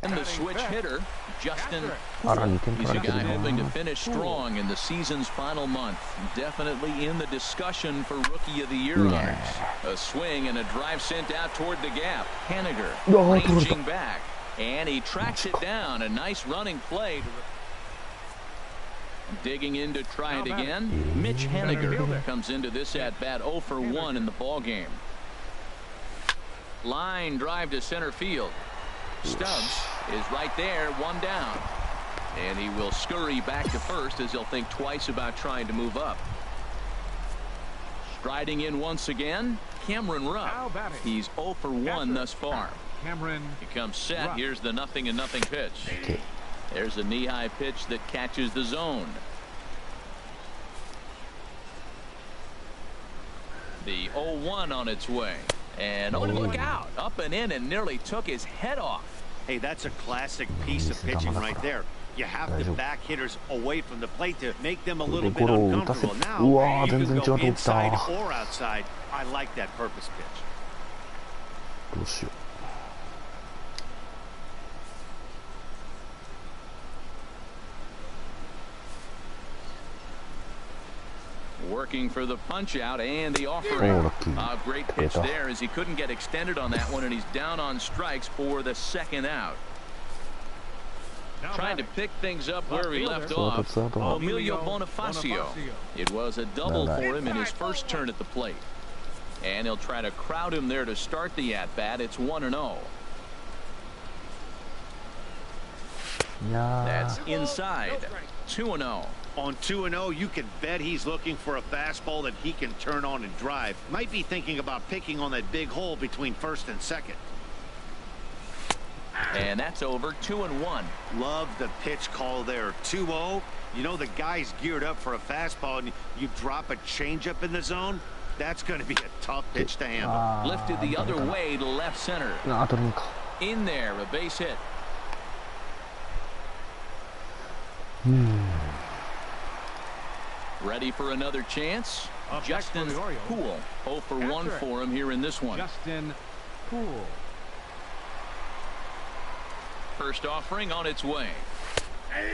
And the switch hitter, Justin. あら、2点 He's 取 a られてる guy な。 hoping to finish strong in the season's final month. Definitely in the discussion for Rookie of the Year honors. A swing and a drive sent out toward the gap. Haniger ranging back, and he tracks it down. A nice running play. Digging in to try it again. Mitch Haniger comes into this at bat 0 for 1 in the ball game. Line drive to center field. Stubbs is right there, one down. And he will scurry back to first as he'll think twice about trying to move up. Striding in once again, Cameron Rupp. He's 0 for 1 thus far. He comes set. Here's the 0-0 pitch. There's a knee-high pitch that catches the zone. The 0-1 on its way. And oh, look out. Up and in and nearly took his head off. Hey, that's a classic piece of pitching right there. You have to back hitters away from the plate to make them a little bit uncomfortable. Now, you can go inside or outside. I like that purpose pitch. どうしよう。Working for the punch out and the offering. A great pitch there as he couldn't get extended on that one, and he's down on strikes for the second out. Trying to pick things up where he left off, Emilio Bonifacio. It was a double for him in his first turn at the plate. And he'll try to crowd him there to start the at-bat. It's 1-0. That's inside. 2-0. On 2-0, you can bet he's looking for a fastball that he can turn on and drive. Might be thinking about picking on that big hole between first and second. And that's over. 2-1. Love the pitch call there. 2-0. You know the guy's geared up for a fastball, and you drop a changeup in the zone. That's going to be a tough pitch to handle. Lifted the other way to left center. In there, a base hit. Ready for another chance? Justin Poole. 0 for 1 for him here in this one. Justin Poole. First offering on its way.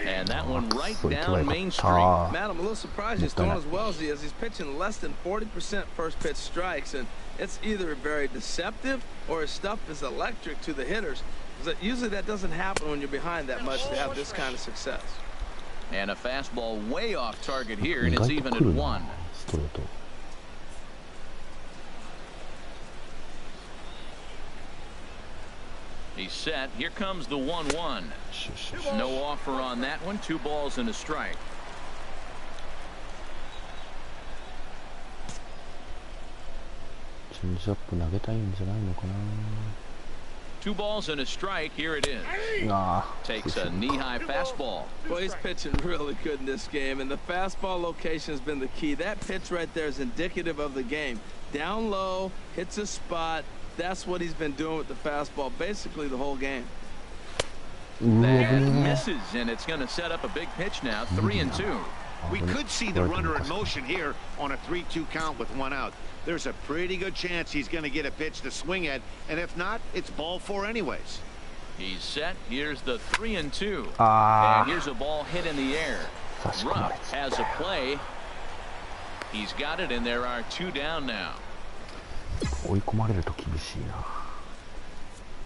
And that one right down Main Street. Matt, I'm a little surprised he's throwing as well as he is. He's pitching less than 40% first pitch strikes, and it's either very deceptive or his stuff is electric to the hitters. Usually that doesn't happen when you're behind that much to have this kind of success. And a fastball way off target here, and it's even at 1. He's set. Here comes the 1-1. No offer on that one. 2 balls and a strike. Two balls and a strike. Here it is. Takes a knee-high fastball. Well, he's pitching really good in this game, and the fastball location has been the key. That pitch right there is indicative of the game. Down low, hits a spot. That's what he's been doing with the fastball basically the whole game. That misses, and it's going to set up a big pitch now. 3-2. We could see the runner in motion here on a 3-2 count with 1 out. There's a pretty good chance he's going to get a pitch to swing at, and if not, it's ball 4 anyways. He's set. Here's the 3-2. And here's a ball hit in the air. Ruff has a play. He's got it, and there are 2 down now.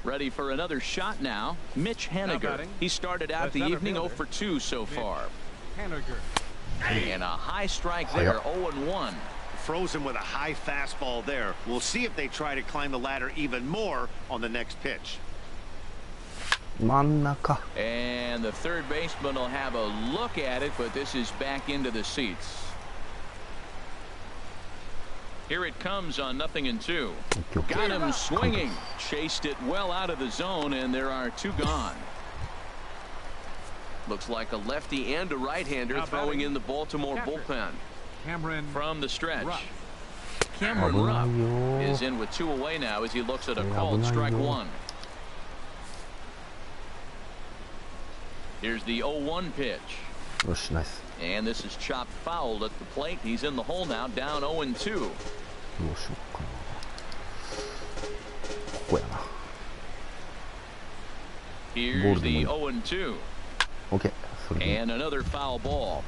Ready for another shot now. Mitch Haniger. He started out the evening 0 for 2 so far. And a high strike there, 0-1. Frozen with a high fastball there. We'll see if they try to climb the ladder even more on the next pitch. And the third baseman will have a look at it, but this is back into the seats. Here it comes on 0-2. Got him swinging. Chased it well out of the zone, and there are 2 gone. Looks like a lefty and a right-hander throwing in the Baltimore bullpen. Cameron from the stretch. Cameron Rupp is in with 2 away now as he looks at a called strike 1. Here's the 0-1 pitch. Nice. And this is chopped foul at the plate. He's in the hole now, down 0-2. Here's the 0-2. Okay. And another foul ball.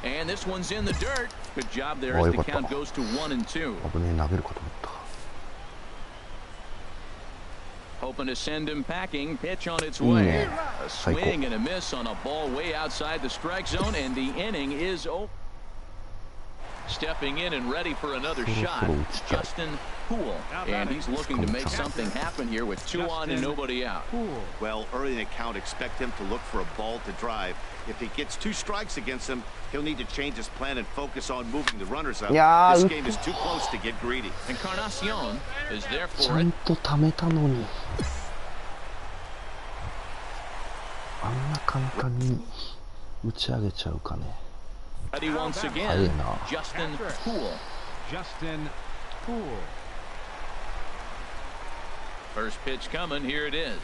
And this one's in the dirt. Good job there as the count goes to 1-2. Hoping to send him packing. Pitch on its way. A swing and a miss on a ball way outside the strike zone, and the inning is over. Stepping in and ready for another shot, Justin Poole, and he's looking to make something happen here with 2 on and nobody out. Well, early in the count, expect him to look for a ball to drive. If he gets 2 strikes against him, he'll need to change his plan and focus on moving the runners up. This game is too close to get greedy. Encarnacion is there for it. Ready once again, Justin Poole. First pitch coming, here it is.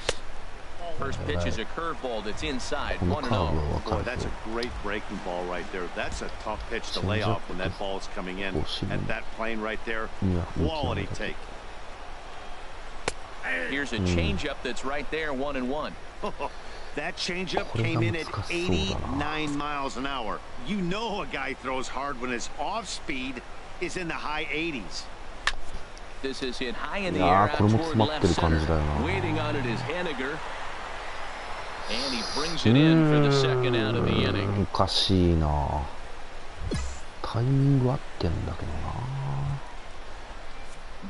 First pitch is a curveball that's inside, 1-0. Boy, that's a great breaking ball right there. That's a tough pitch to lay off when that ball is coming in. And that plane right there, quality take. Here's a changeup that's right there, 1-1. That changeup came in at 89 miles an hour. You know a guy throws hard when his off speed is in the high 80s. This is hit high in the air out toward left center. Waiting on it is Henniger. And he brings it in for the second out of the inning.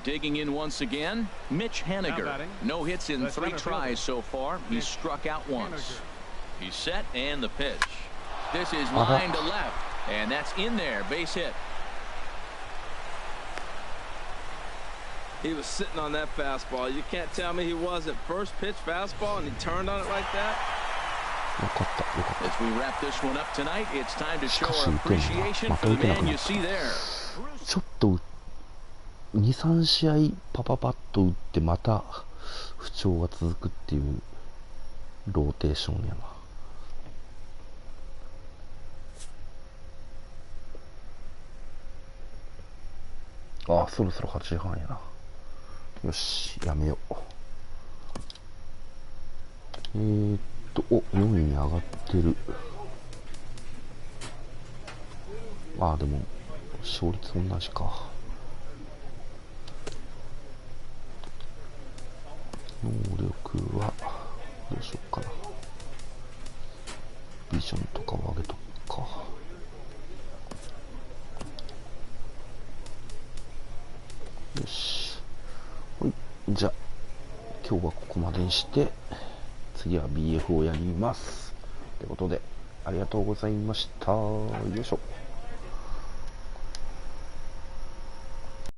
Digging in once again, Mitch Henniger. No hits in 3 tries so far. He's struck out once. He's set, and the pitch. This is line to left, and that's in there. Base hit. He was sitting on that fastball. You can't tell me he wasn't. First pitch fastball, and he turned on it like that. As we wrap this one up tonight, it's time to show our appreciation for the man you see there. 2、3試合パパパッと打ってまた不調が続くっていうローテーションやな。あ、そろそろ8時半やな。よし、やめよう。お、4位に上がってる。あ、でも勝率同じか。能力はどうしようかな。ビジョンとかを上げとくか。よし。はい。じゃあ今日はここまでにして次は BF をやります。ということでありがとうございました。よいしょ。